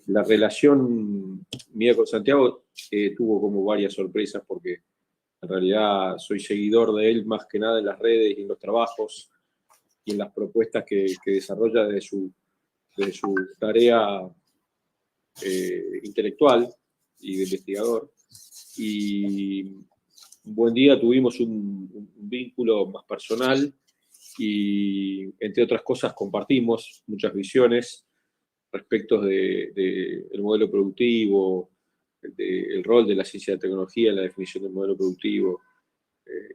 la relación mía con Santiago tuvo como varias sorpresas porque en realidad soy seguidor de él más que nada en las redes y en los trabajos y en las propuestas que desarrolla de su tarea intelectual y de investigador. Y un buen día tuvimos un vínculo más personal y, entre otras cosas, compartimos muchas visiones respecto del modelo productivo, del rol de la ciencia y la tecnología en la definición del modelo productivo,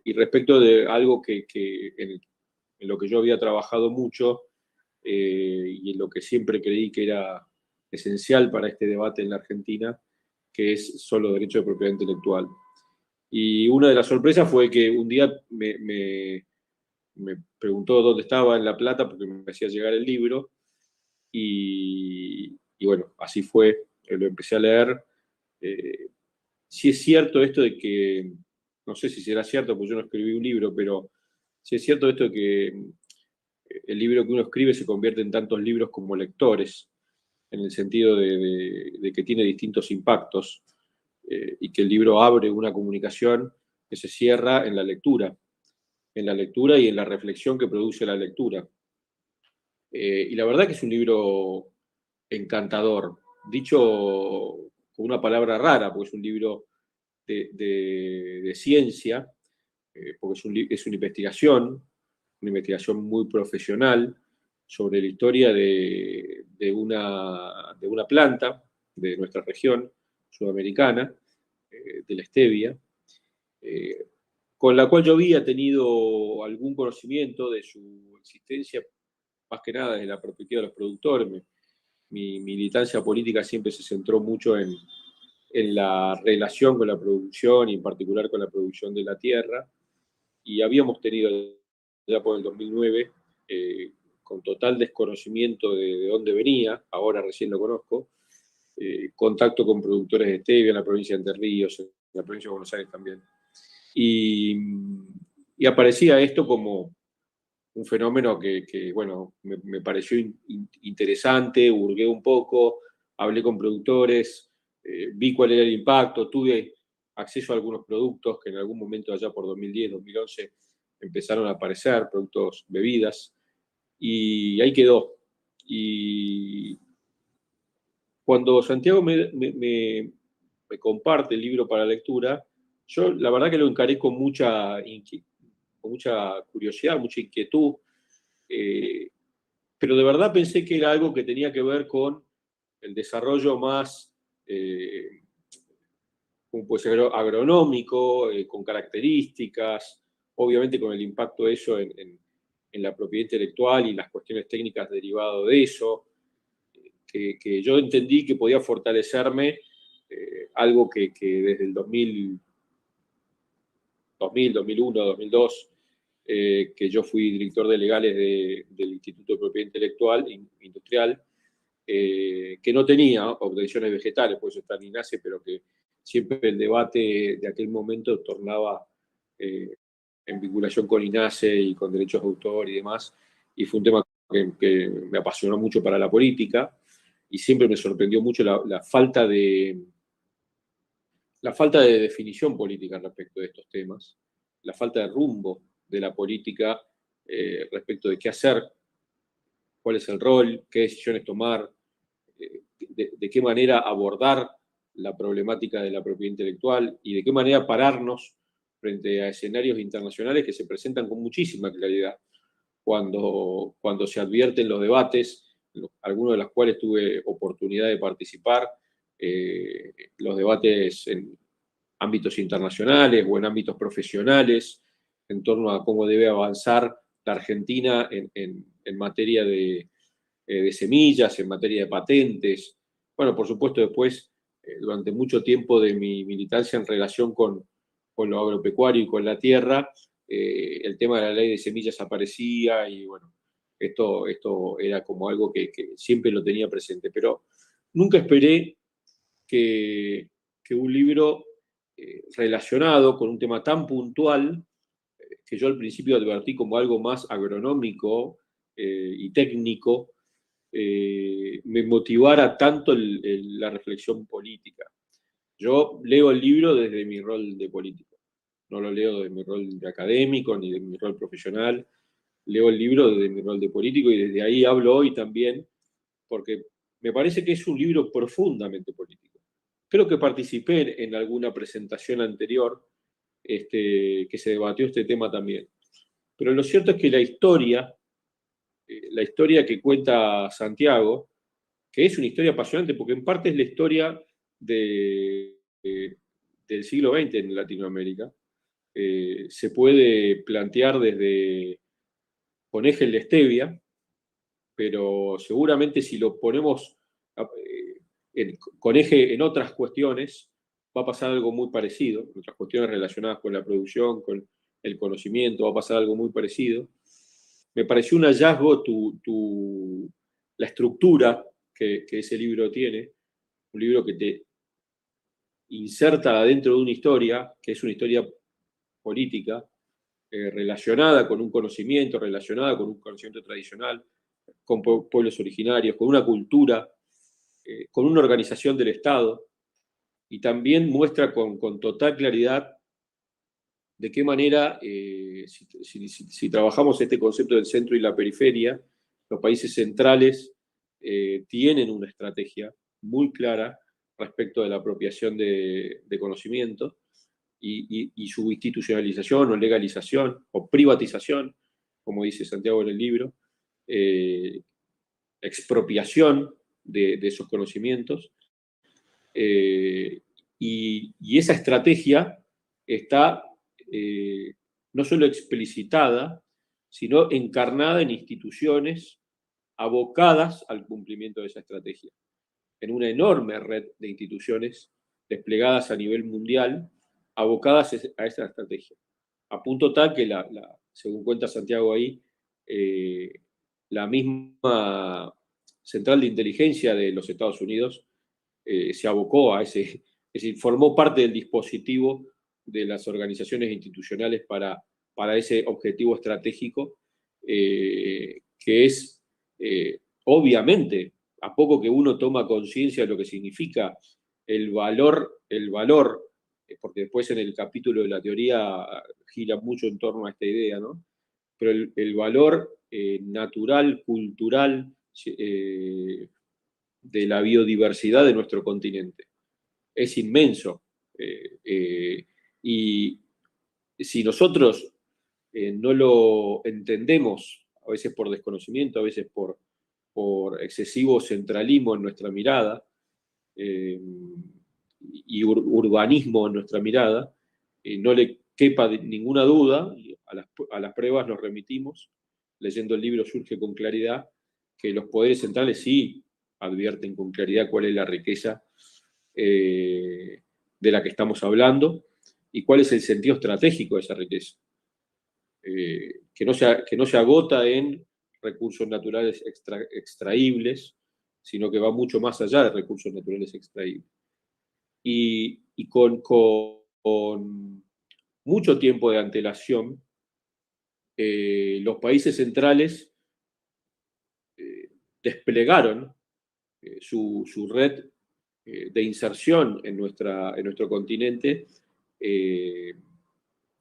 y respecto de algo en lo que yo había trabajado mucho y en lo que siempre creí que era esencial para este debate en la Argentina, que es solo derecho de propiedad intelectual. Y una de las sorpresas fue que un día me preguntó dónde estaba en La Plata porque me hacía llegar el libro y bueno, así fue, lo empecé a leer. Sí es cierto esto de que, no sé si será cierto porque yo no escribí un libro, pero sí es cierto esto de que el libro que uno escribe se convierte en tantos libros como lectores, en el sentido de que tiene distintos impactos y que el libro abre una comunicación que se cierra en la lectura y en la reflexión que produce la lectura. Y la verdad que es un libro encantador, dicho con una palabra rara, porque es un libro de ciencia, porque es una investigación muy profesional sobre la historia de una planta de nuestra región sudamericana, de la stevia, eh, con la cual yo había tenido algún conocimiento de su existencia, más que nada desde la perspectiva de los productores. Mi militancia política siempre se centró mucho en la relación con la producción y en particular con la producción de la tierra, y habíamos tenido ya por el 2009, con total desconocimiento de dónde venía, ahora recién lo conozco, contacto con productores de stevia en la provincia de Entre Ríos, en la provincia de Buenos Aires también. Y, y aparecía esto como un fenómeno que bueno, me pareció interesante, hurgué un poco, hablé con productores, vi cuál era el impacto, tuve acceso a algunos productos que en algún momento allá por 2010, 2011 empezaron a aparecer, productos, bebidas, y ahí quedó. Y cuando Santiago me comparte el libro para lectura, yo la verdad que lo encaré con mucha curiosidad, mucha inquietud, eh, pero de verdad pensé que era algo que tenía que ver con el desarrollo más, como puede ser, agronómico, con características, obviamente con el impacto de eso en la propiedad intelectual y las cuestiones técnicas derivadas de eso, que yo entendí que podía fortalecerme, algo que desde el 2001, 2002, que yo fui director de legales del Instituto de Propiedad Intelectual Industrial, que no tenía obtenciones vegetales, por eso está en INASE, pero que siempre el debate de aquel momento tornaba en vinculación con INASE y con derechos de autor y demás, y fue un tema que me apasionó mucho para la política, y siempre me sorprendió mucho la falta de definición política respecto de estos temas, la falta de rumbo de la política respecto de qué hacer, cuál es el rol, qué decisiones tomar, de qué manera abordar la problemática de la propiedad intelectual y de qué manera pararnos frente a escenarios internacionales que se presentan con muchísima claridad cuando se advierten los debates, algunos de los cuales tuve oportunidad de participar, los debates en ámbitos internacionales o en ámbitos profesionales, en torno a cómo debe avanzar la Argentina en materia de semillas, en materia de patentes. Bueno, por supuesto, después, durante mucho tiempo de mi militancia en relación con lo agropecuario y con la tierra, el tema de la ley de semillas aparecía y bueno, esto era como algo que siempre lo tenía presente, pero nunca esperé que un libro relacionado con un tema tan puntual, que yo al principio advertí como algo más agronómico y técnico, me motivara tanto la reflexión política. Yo leo el libro desde mi rol de político, no lo leo desde mi rol de académico ni de mi rol profesional, leo el libro desde mi rol de político y desde ahí hablo hoy también, porque me parece que es un libro profundamente político. Creo que participé en alguna presentación anterior que se debatió este tema también. Pero lo cierto es que la historia que cuenta Santiago, que es una historia apasionante, porque en parte es la historia del siglo XX en Latinoamérica, se puede plantear desde con eje de Stevia, pero seguramente si lo ponemos con eje en otras cuestiones, va a pasar algo muy parecido, en otras cuestiones relacionadas con la producción, con el conocimiento, va a pasar algo muy parecido. Me pareció un hallazgo la estructura que ese libro tiene, un libro que te inserta dentro de una historia, que es una historia política, relacionada con un conocimiento, relacionada con un conocimiento tradicional, con pueblos originarios, con una cultura, con una organización del Estado, y también muestra con total claridad de qué manera, si trabajamos este concepto del centro y la periferia, los países centrales tienen una estrategia muy clara respecto de la apropiación de conocimiento y su institucionalización o legalización o privatización, como dice Santiago en el libro, expropiación de esos conocimientos. Y esa estrategia está no solo explicitada, sino encarnada en instituciones abocadas al cumplimiento de esa estrategia, en una enorme red de instituciones desplegadas a nivel mundial, abocadas a esa estrategia. A punto tal que, según cuenta Santiago ahí, la misma Central de Inteligencia de los Estados Unidos se abocó a es decir, formó parte del dispositivo de las organizaciones institucionales para ese objetivo estratégico, que es, obviamente, a poco que uno toma conciencia de lo que significa el valor, porque después en el capítulo de la teoría gira mucho en torno a esta idea, ¿no? Pero el valor natural, cultural, de la biodiversidad de nuestro continente. Es inmenso. Y si nosotros no lo entendemos, a veces por desconocimiento, a veces por excesivo centralismo en nuestra mirada, y urbanismo en nuestra mirada, no le quepa ninguna duda, y a las pruebas nos remitimos, leyendo el libro surge con claridad, que los poderes centrales sí advierten con claridad cuál es la riqueza de la que estamos hablando y cuál es el sentido estratégico de esa riqueza, que no se agota en recursos naturales extraíbles, sino que va mucho más allá de recursos naturales extraíbles. Y con mucho tiempo de antelación, los países centrales desplegaron su red de inserción en nuestro continente,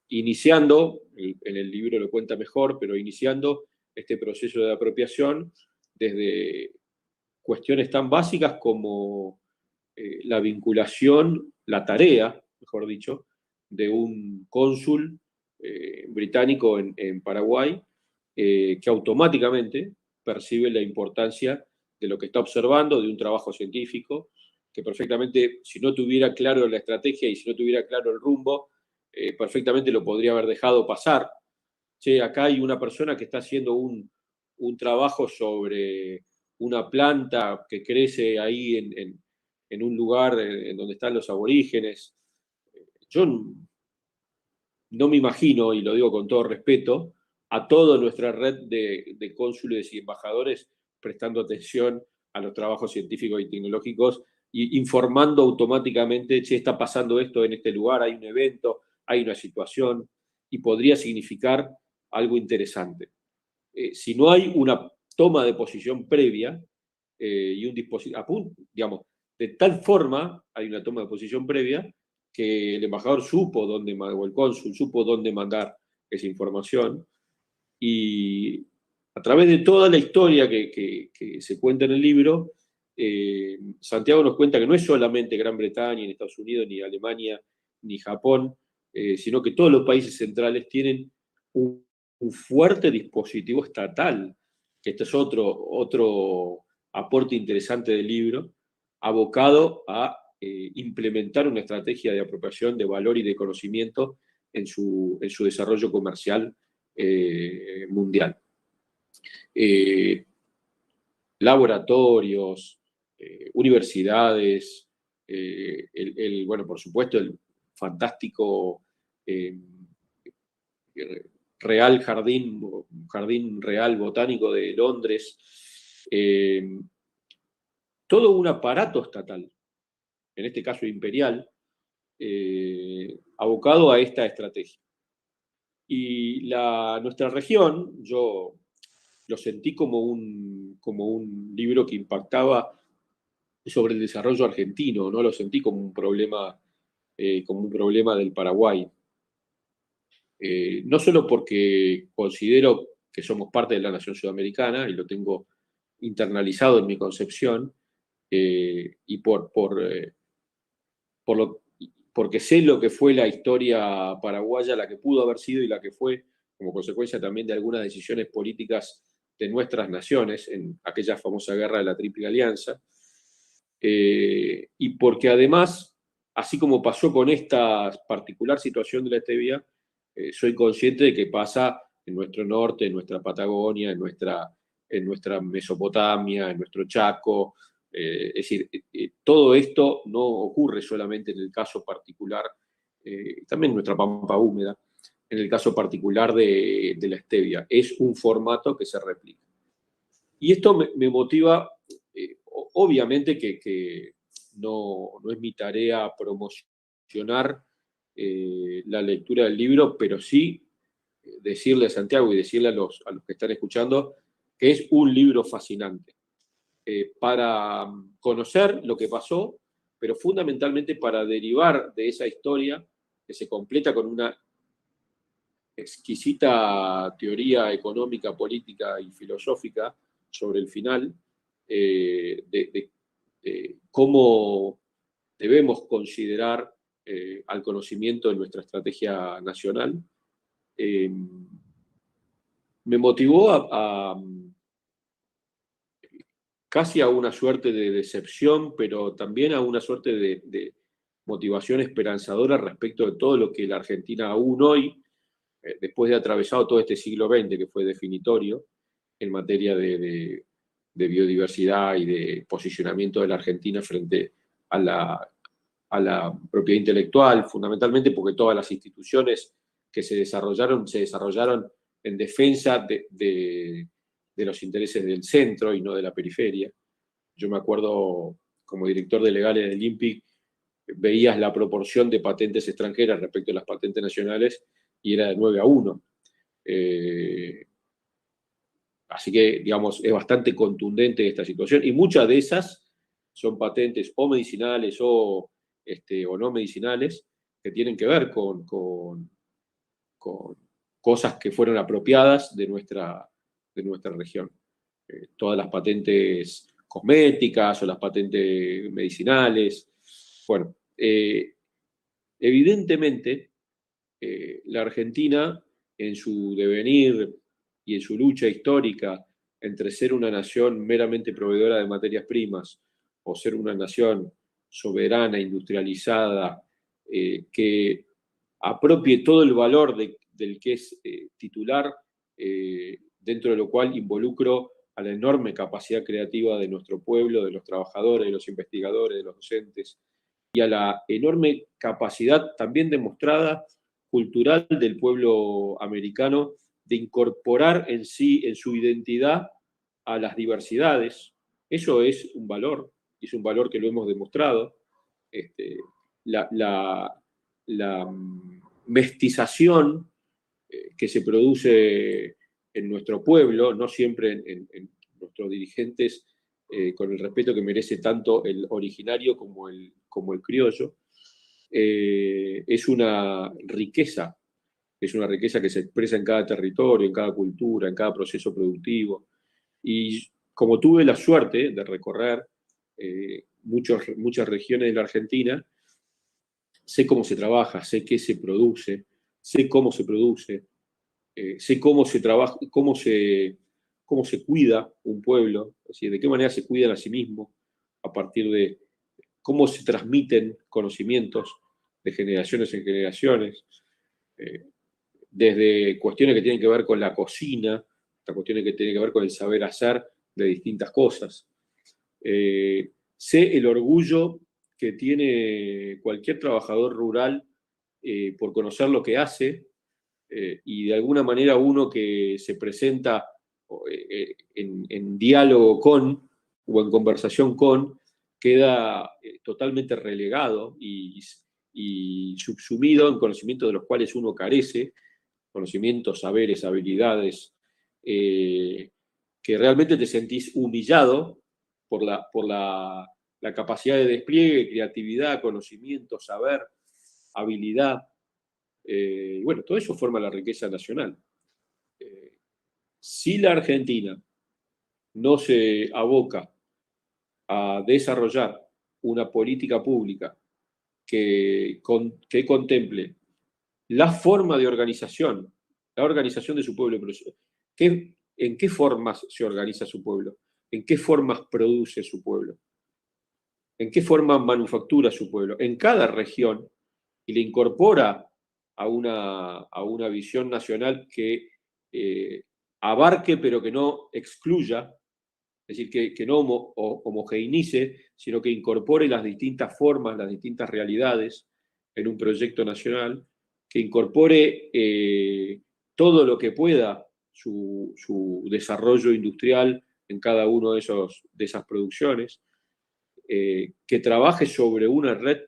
iniciando, en el libro lo cuenta mejor, pero iniciando este proceso de apropiación desde cuestiones tan básicas como la vinculación, la tarea, mejor dicho, de un cónsul británico en Paraguay, que automáticamente percibe la importancia de lo que está observando, de un trabajo científico, que perfectamente, si no tuviera claro la estrategia y si no tuviera claro el rumbo, perfectamente lo podría haber dejado pasar. Che, acá hay una persona que está haciendo un trabajo sobre una planta que crece ahí en un lugar en donde están los aborígenes. Yo no me imagino, y lo digo con todo respeto, a toda nuestra red de cónsules y embajadores prestando atención a los trabajos científicos y tecnológicos y informando automáticamente, che, está pasando esto en este lugar, hay un evento, hay una situación, y podría significar algo interesante. Si no hay una toma de posición previa, y un dispositivo, digamos, de tal forma, hay una toma de posición previa, que el embajador supo dónde, o el cónsul supo dónde mandar esa información, y a través de toda la historia que se cuenta en el libro, Santiago nos cuenta que no es solamente Gran Bretaña, ni Estados Unidos, ni Alemania, ni Japón, sino que todos los países centrales tienen un fuerte dispositivo estatal, que este es otro aporte interesante del libro, abocado a implementar una estrategia de apropiación de valor y de conocimiento en su desarrollo comercial mundial. Laboratorios, universidades, bueno, por supuesto, el fantástico Real Jardín Real Botánico de Londres, todo un aparato estatal, en este caso imperial, abocado a esta estrategia. Y nuestra región, yo lo sentí como un libro que impactaba sobre el desarrollo argentino, no lo sentí como un problema del Paraguay. No solo porque considero que somos parte de la nación sudamericana y lo tengo internalizado en mi concepción, y porque sé lo que fue la historia paraguaya, la que pudo haber sido y la que fue, como consecuencia también de algunas decisiones políticas de nuestras naciones en aquella famosa guerra de la Triple Alianza, y porque además, así como pasó con esta particular situación de la stevia, soy consciente de que pasa en nuestro norte, en nuestra Patagonia, en nuestra Mesopotamia, en nuestro Chaco. Es decir, todo esto no ocurre solamente en el caso particular, también en nuestra pampa húmeda, en el caso particular de la stevia. Es un formato que se replica. Y esto me motiva, obviamente que no es mi tarea promocionar la lectura del libro, pero sí decirle a Santiago y decirle a los que están escuchando que es un libro fascinante para conocer lo que pasó, pero fundamentalmente para derivar de esa historia que se completa con una exquisita teoría económica, política y filosófica sobre el final, de cómo debemos considerar al conocimiento en nuestra estrategia nacional. Me motivó casi a una suerte de decepción, pero también a una suerte de motivación esperanzadora respecto de todo lo que la Argentina aún hoy, después de atravesado todo este siglo XX, que fue definitorio en materia de biodiversidad y de posicionamiento de la Argentina frente a la propiedad intelectual, fundamentalmente porque todas las instituciones que se desarrollaron en defensa de los intereses del centro y no de la periferia. Yo me acuerdo, como director de legales del INPI, veías la proporción de patentes extranjeras respecto a las patentes nacionales y era de 9-1. Así que, digamos, es bastante contundente esta situación y muchas de esas son patentes o medicinales o no medicinales que tienen que ver con cosas que fueron apropiadas de nuestra región. Todas las patentes cosméticas o las patentes medicinales. Bueno, evidentemente, la Argentina, en su devenir y en su lucha histórica entre ser una nación meramente proveedora de materias primas o ser una nación soberana, industrializada, que apropie todo el valor del que es titular, dentro de lo cual involucro a la enorme capacidad creativa de nuestro pueblo, de los trabajadores, de los investigadores, de los docentes, y a la enorme capacidad también demostrada cultural del pueblo americano de incorporar en sí, en su identidad, a las diversidades. Eso es un valor, y es un valor que lo hemos demostrado. La mestización que se produce en nuestro pueblo, no siempre en nuestros dirigentes, con el respeto que merece tanto el originario como el criollo, es una riqueza que se expresa en cada territorio, en cada cultura, en cada proceso productivo. Y como tuve la suerte de recorrer muchas regiones de la Argentina, sé cómo se trabaja, sé qué se produce, sé cómo se produce, sé cómo se trabaja, cómo se cuida un pueblo, es decir, de qué manera se cuidan a sí mismos a partir de cómo se transmiten conocimientos de generaciones en generaciones, eh, desde cuestiones que tienen que ver con la cocina, hasta cuestiones que tienen que ver con el saber hacer de distintas cosas. Sé el orgullo que tiene cualquier trabajador rural por conocer lo que hace, y de alguna manera uno que se presenta en diálogo con o en conversación con, queda totalmente relegado y subsumido en conocimientos de los cuales uno carece, conocimientos, saberes, habilidades, que realmente te sentís humillado por la capacidad de despliegue, creatividad, conocimiento, saber, habilidad. Bueno, todo eso forma la riqueza nacional. Si la Argentina no se aboca a desarrollar una política pública que contemple la forma de organización, la organización de su pueblo, ¿en qué formas se organiza su pueblo? ¿En qué formas produce su pueblo? ¿En qué forma manufactura su pueblo? En cada región, y le incorpora a una visión nacional que abarque pero que no excluya, es decir, que no homogeneice, sino que incorpore las distintas formas, las distintas realidades en un proyecto nacional, que incorpore todo lo que pueda su desarrollo industrial en cada uno de esas producciones, que trabaje sobre una red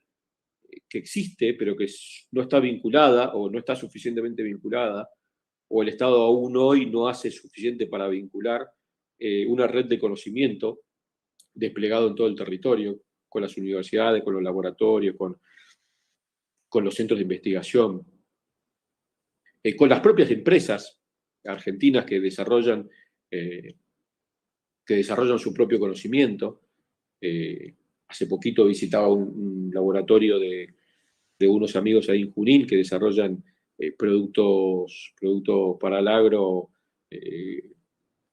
que existe, pero que no está vinculada o no está suficientemente vinculada, o el Estado aún hoy no hace suficiente para vincular una red de conocimiento desplegado en todo el territorio, con las universidades, con los laboratorios, con los centros de investigación, con las propias empresas argentinas eh, que desarrollan su propio conocimiento. Hace poquito visitaba un laboratorio de unos amigos ahí en Junín que desarrollan productos para el agro,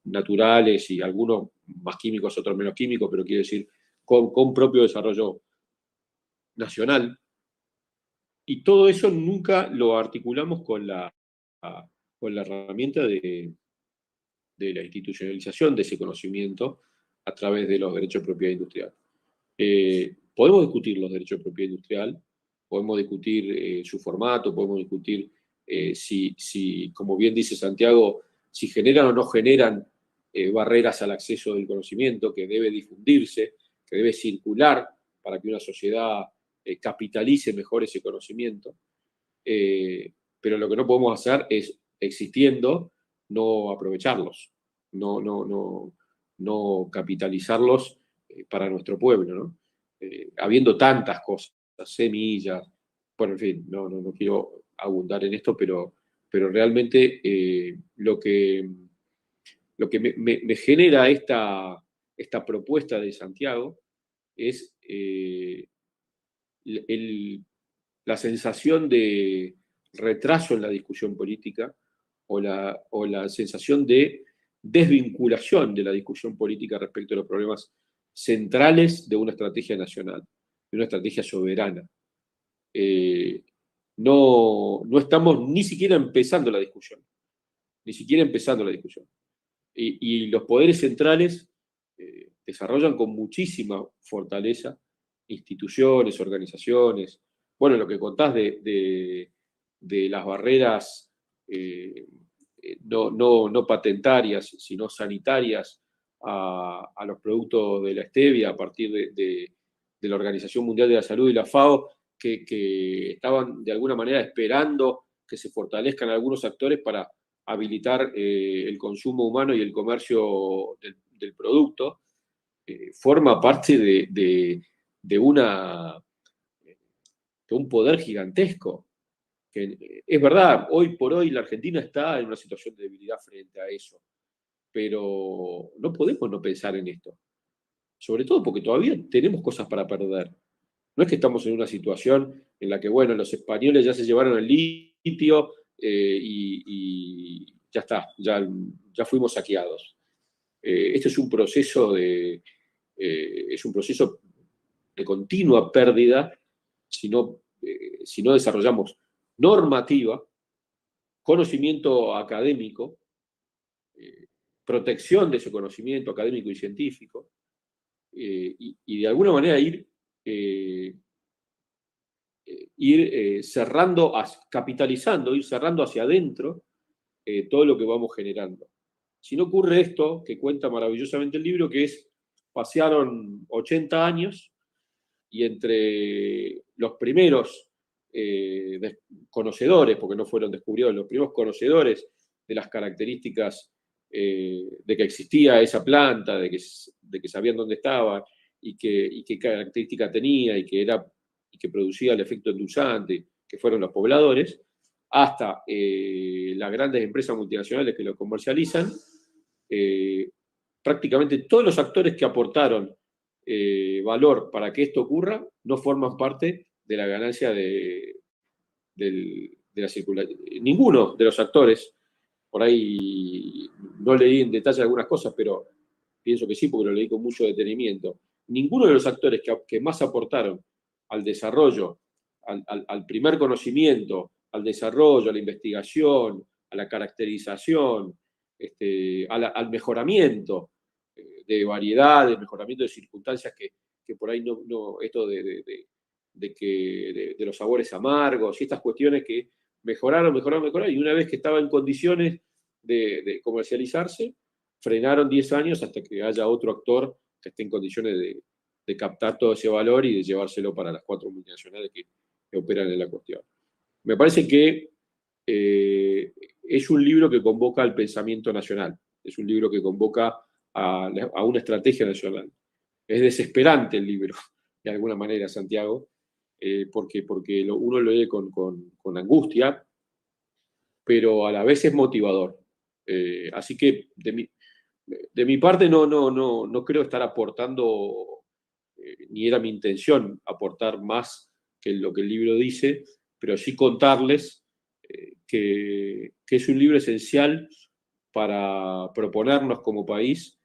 naturales, y algunos más químicos, otros menos químicos, pero quiero decir, con propio desarrollo nacional. Y todo eso nunca lo articulamos con la herramienta de la institucionalización de ese conocimiento a través de los derechos de propiedad industrial. Podemos discutir los derechos de propiedad industrial, podemos discutir su formato, podemos discutir si, como bien dice Santiago, si generan o no generan barreras al acceso del conocimiento, que debe difundirse, que debe circular para que una sociedad capitalice mejor ese conocimiento. Pero lo que no podemos hacer es, existiendo, no aprovecharlos, no capitalizarlos para nuestro pueblo, ¿no? Habiendo tantas cosas, semillas, bueno, en fin, no quiero abundar en esto, pero realmente lo que me genera esta propuesta de Santiago es la sensación de retraso en la discusión política, o la sensación de desvinculación de la discusión política respecto a los problemas centrales de una estrategia nacional, de una estrategia soberana. No estamos ni siquiera empezando la discusión, Y los poderes centrales desarrollan con muchísima fortaleza instituciones, organizaciones. Bueno, lo que contás de las barreras no patentarias, sino sanitarias a los productos de la stevia a partir de la Organización Mundial de la Salud y la FAO, que estaban de alguna manera esperando que se fortalezcan algunos actores para habilitar el consumo humano y el comercio del producto. forma parte de un poder gigantesco. Que, es verdad, hoy por hoy la Argentina está en una situación de debilidad frente a eso, pero no podemos no pensar en esto, sobre todo porque todavía tenemos cosas para perder. No es que estamos en una situación en la que, bueno, los españoles ya se llevaron el litio y ya está, ya fuimos saqueados. Este es un proceso de continua pérdida si no desarrollamos normativa, conocimiento académico, protección de ese conocimiento académico y científico, y de alguna manera ir cerrando, capitalizando, ir cerrando hacia adentro todo lo que vamos generando. Si no ocurre esto, que cuenta maravillosamente el libro, que es, pasearon 80 años y entre los primeros conocedores, porque no fueron descubridores, los primeros conocedores de las características de que existía esa planta, de que sabían dónde estaba y qué característica tenía y que producía el efecto endulzante, que fueron los pobladores, hasta las grandes empresas multinacionales que lo comercializan, prácticamente todos los actores que aportaron valor para que esto ocurra no forman parte de la ganancia de la circulación. Ninguno de los actores, por ahí no leí en detalle algunas cosas, pero pienso que sí, porque lo leí con mucho detenimiento. Ninguno de los actores que más aportaron al desarrollo, al primer conocimiento, al desarrollo, a la investigación, a la caracterización, al mejoramiento de variedades, mejoramiento de circunstancias que por ahí esto de los sabores amargos y estas cuestiones que mejoraron, y una vez que estaba en condiciones de comercializarse, frenaron 10 años hasta que haya otro actor que esté en condiciones de captar todo ese valor y de llevárselo para las 4 multinacionales que operan en la cuestión. Me parece que es un libro que convoca al pensamiento nacional, es un libro que convoca a una estrategia nacional. Es desesperante el libro, de alguna manera, Santiago, porque uno lo lee con angustia, pero a la vez es motivador. Así que de mi parte no creo estar aportando, ni era mi intención aportar más que lo que el libro dice, pero sí contarles que es un libro esencial para proponernos como país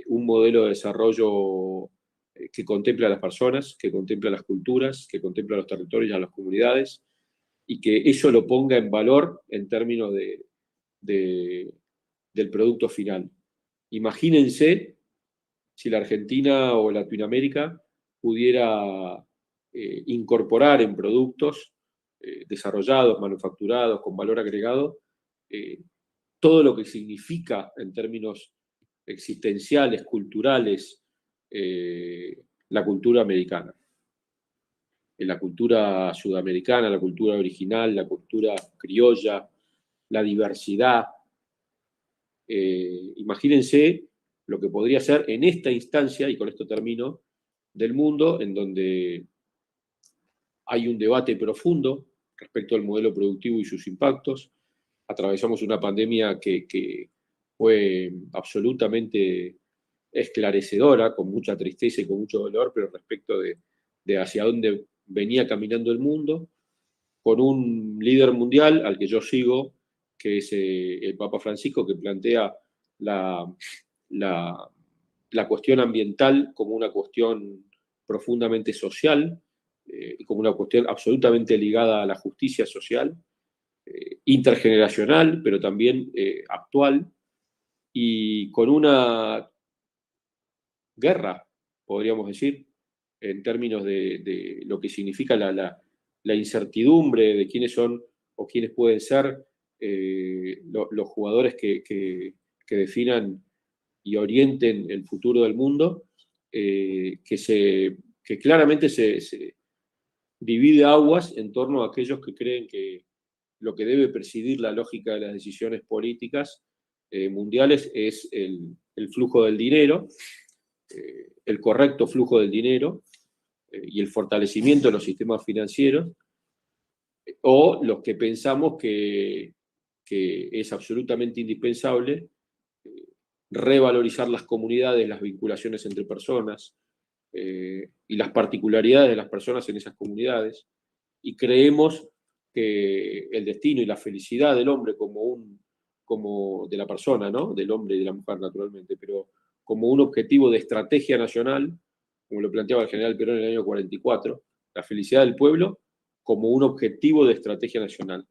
un modelo de desarrollo que contempla a las personas, que contempla las culturas, que contempla a los territorios y a las comunidades, y que eso lo ponga en valor en términos del producto final. Imagínense si la Argentina o Latinoamérica pudiera incorporar en productos desarrollados, manufacturados, con valor agregado, todo lo que significa en términos existenciales, culturales, la cultura americana. La cultura sudamericana, la cultura original, la cultura criolla, la diversidad. Imagínense lo que podría ser en esta instancia, y con esto termino, del mundo, en donde hay un debate profundo respecto al modelo productivo y sus impactos. Atravesamos una pandemia que fue absolutamente esclarecedora, con mucha tristeza y con mucho dolor, pero respecto de hacia dónde venía caminando el mundo, con un líder mundial al que yo sigo, que es el Papa Francisco, que plantea la, la, la cuestión ambiental como una cuestión profundamente social y como una cuestión absolutamente ligada a la justicia social, intergeneracional, pero también actual, y con una guerra, podríamos decir, en términos de lo que significa la incertidumbre de quiénes son o quiénes pueden ser los jugadores que definan y orienten el futuro del mundo, que claramente se divide aguas en torno a aquellos que creen que lo que debe presidir la lógica de las decisiones políticas mundiales es el flujo del dinero, el correcto flujo del dinero y el fortalecimiento de los sistemas financieros, o los que pensamos que es absolutamente indispensable revalorizar las comunidades, las vinculaciones entre personas y las particularidades de las personas en esas comunidades, y creemos que el destino y la felicidad del hombre como de la persona, ¿no? Del hombre y de la mujer naturalmente, pero como un objetivo de estrategia nacional, como lo planteaba el general Perón en el año 44, la felicidad del pueblo como un objetivo de estrategia nacional.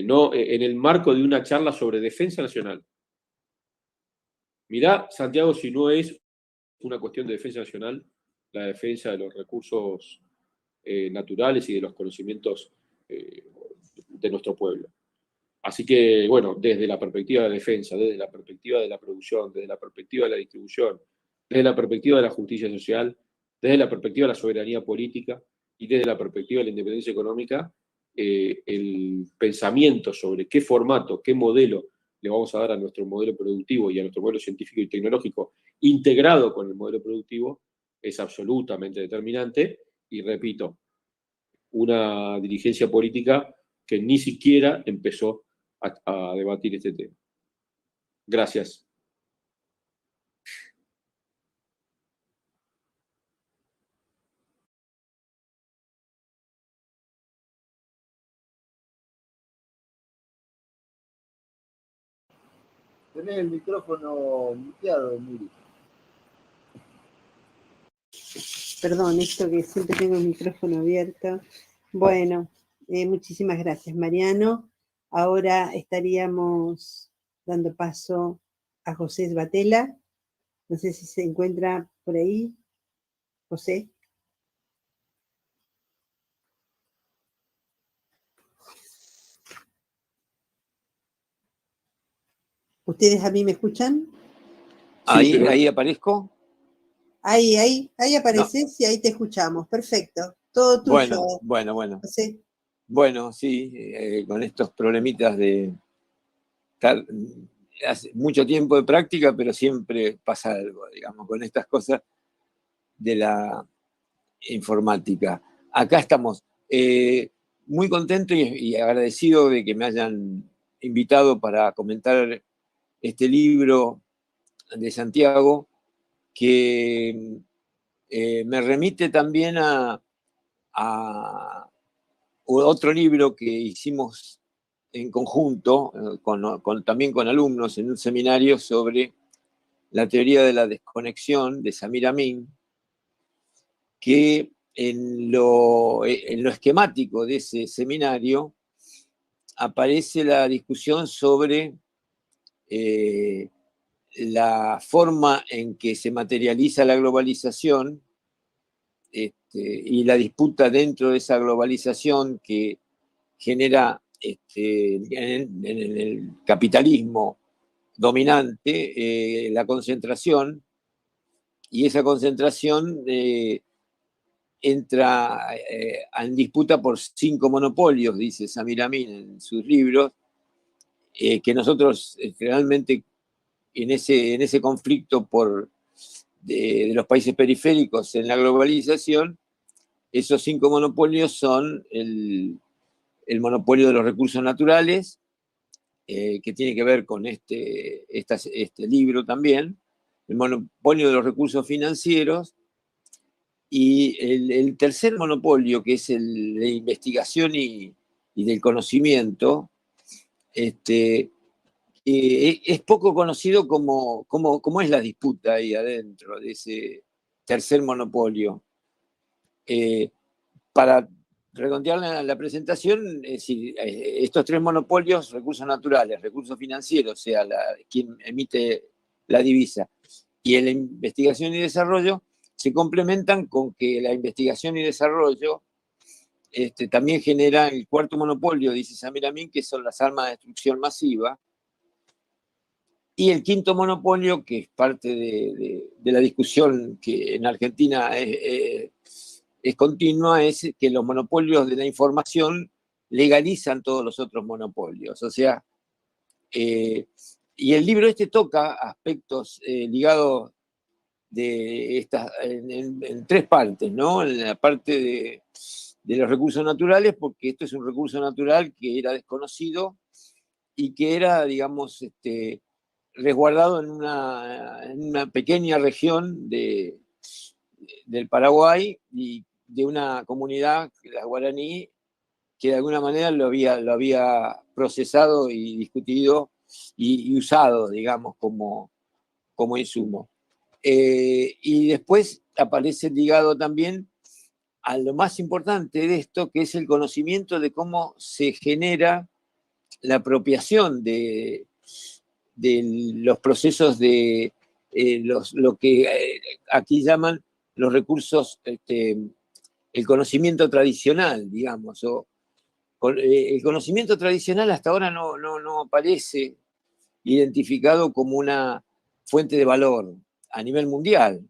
No, en el marco de una charla sobre defensa nacional. Mirá, Santiago, si no es una cuestión de defensa nacional, la defensa de los recursos naturales y de los conocimientos de nuestro pueblo. Así que, bueno, desde la perspectiva de la defensa, desde la perspectiva de la producción, desde la perspectiva de la distribución, desde la perspectiva de la justicia social, desde la perspectiva de la soberanía política y desde la perspectiva de la independencia económica, el pensamiento sobre qué formato, qué modelo le vamos a dar a nuestro modelo productivo y a nuestro modelo científico y tecnológico integrado con el modelo productivo es absolutamente determinante. Y repito, una dirigencia política que ni siquiera empezó a debatir este tema. Gracias. Tenés el micrófono muteado, Miri. Perdón, esto que siempre tengo el micrófono abierto. Bueno, muchísimas gracias, Mariano. Ahora estaríamos dando paso a José Sbatella. No sé si se encuentra por ahí. José. ¿Ustedes a mí me escuchan? Ahí, Sí, pero... ahí aparezco. Ahí apareces, no. Y ahí te escuchamos. Perfecto. Todo tuyo. Bueno. José. Bueno, sí, con estos problemitas de estar hace mucho tiempo de práctica, pero siempre pasa algo, digamos, con estas cosas de la informática. Acá estamos. Muy contento y agradecido de que me hayan invitado para comentar este libro de Santiago, que me remite también a otro libro que hicimos en conjunto, también con alumnos en un seminario sobre la teoría de la desconexión de Samir Amin, que en lo esquemático de ese seminario aparece la discusión sobre la forma en que se materializa la globalización y la disputa dentro de esa globalización que genera en el capitalismo dominante la concentración, y esa concentración entra en disputa por 5 monopolios, dice Samir Amin en sus libros, que nosotros realmente en ese conflicto de los países periféricos en la globalización, esos 5 monopolios son el monopolio de los recursos naturales, que tiene que ver con este libro también, el monopolio de los recursos financieros, y el tercer monopolio, que es el de investigación y del conocimiento, es poco conocido como es la disputa ahí adentro de ese tercer monopolio. Para redondear la presentación, es decir, estos 3 monopolios, recursos naturales, recursos financieros, o sea, quien emite la divisa, y la investigación y desarrollo, se complementan con que la investigación y desarrollo también genera el cuarto monopolio, dice Samir Amin, que son las armas de destrucción masiva, y el quinto monopolio, que es parte de la discusión que en Argentina es continua, es que los monopolios de la información legalizan todos los otros monopolios. O sea, y el libro toca aspectos ligados en tres partes, ¿no? En la parte de los recursos naturales, porque esto es un recurso natural que era desconocido y que era, digamos, resguardado en una pequeña región del Paraguay y de una comunidad, la guaraní, que de alguna manera lo había procesado y discutido y usado, digamos, como insumo. Y después aparece ligado también a lo más importante de esto, que es el conocimiento de cómo se genera la apropiación de los procesos de lo que aquí llaman los recursos, el conocimiento tradicional, digamos. El conocimiento tradicional hasta ahora no aparece identificado como una fuente de valor a nivel mundial.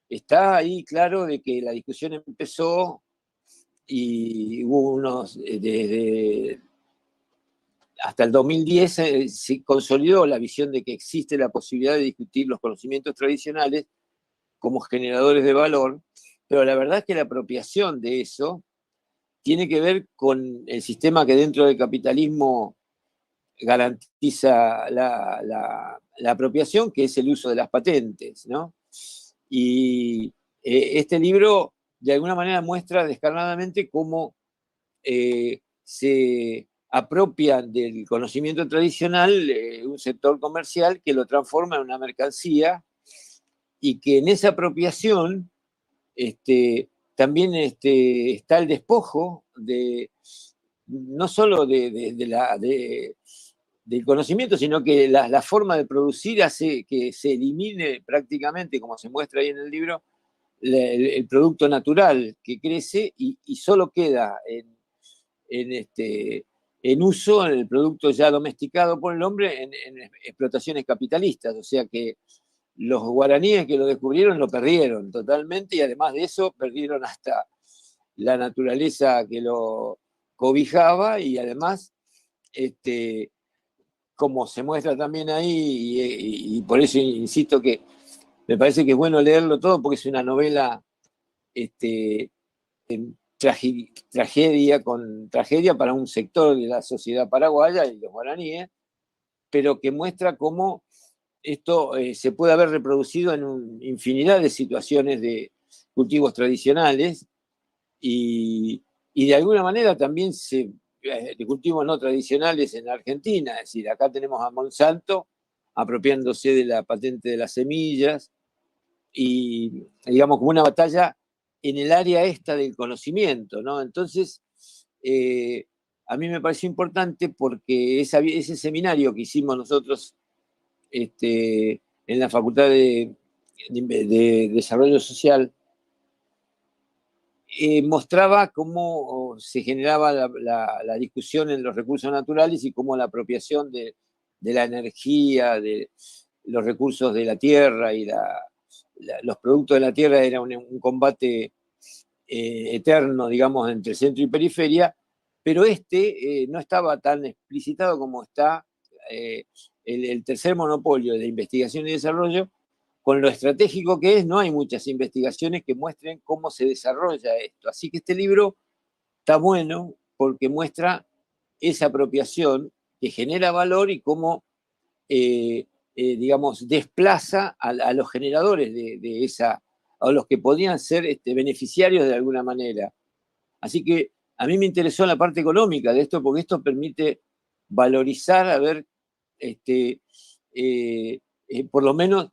Está ahí claro de que la discusión empezó y hubo desde hasta el 2010 se consolidó la visión de que existe la posibilidad de discutir los conocimientos tradicionales como generadores de valor, pero la verdad es que la apropiación de eso tiene que ver con el sistema que dentro del capitalismo garantiza la apropiación, que es el uso de las patentes, ¿no? Y este libro de alguna manera muestra descarnadamente cómo se apropian del conocimiento tradicional un sector comercial que lo transforma en una mercancía y que en esa apropiación también está el despojo no solo del conocimiento, sino que la forma de producir hace que se elimine prácticamente, como se muestra ahí en el libro, el producto natural que crece y solo queda en uso en el producto ya domesticado por el hombre en explotaciones capitalistas. O sea que los guaraníes que lo descubrieron lo perdieron totalmente y además de eso perdieron hasta la naturaleza que lo cobijaba y además, como se muestra también ahí, y por eso insisto que me parece que es bueno leerlo todo porque es una novela tragedia para un sector de la sociedad paraguaya y los guaraníes, pero que muestra cómo esto se puede haber reproducido en infinidad de situaciones de cultivos tradicionales y de alguna manera también de cultivos no tradicionales en Argentina. Es decir, acá tenemos a Monsanto apropiándose de la patente de las semillas y, digamos, como una batalla en el área esta del conocimiento, ¿no? Entonces, a mí me pareció importante porque ese seminario que hicimos nosotros en la Facultad de Desarrollo Social mostraba cómo se generaba la discusión en los recursos naturales y cómo la apropiación de la energía, de los recursos de la tierra y los productos de la tierra era un combate eterno, digamos, entre centro y periferia, pero no estaba tan explicitado como está el tercer monopolio de investigación y desarrollo. Con lo estratégico que es, no hay muchas investigaciones que muestren cómo se desarrolla esto. Así que este libro está bueno porque muestra esa apropiación que genera valor y cómo, digamos, desplaza a los generadores de esa, a los que podían ser beneficiarios de alguna manera. Así que a mí me interesó la parte económica de esto porque esto permite valorizar, a ver, por lo menos,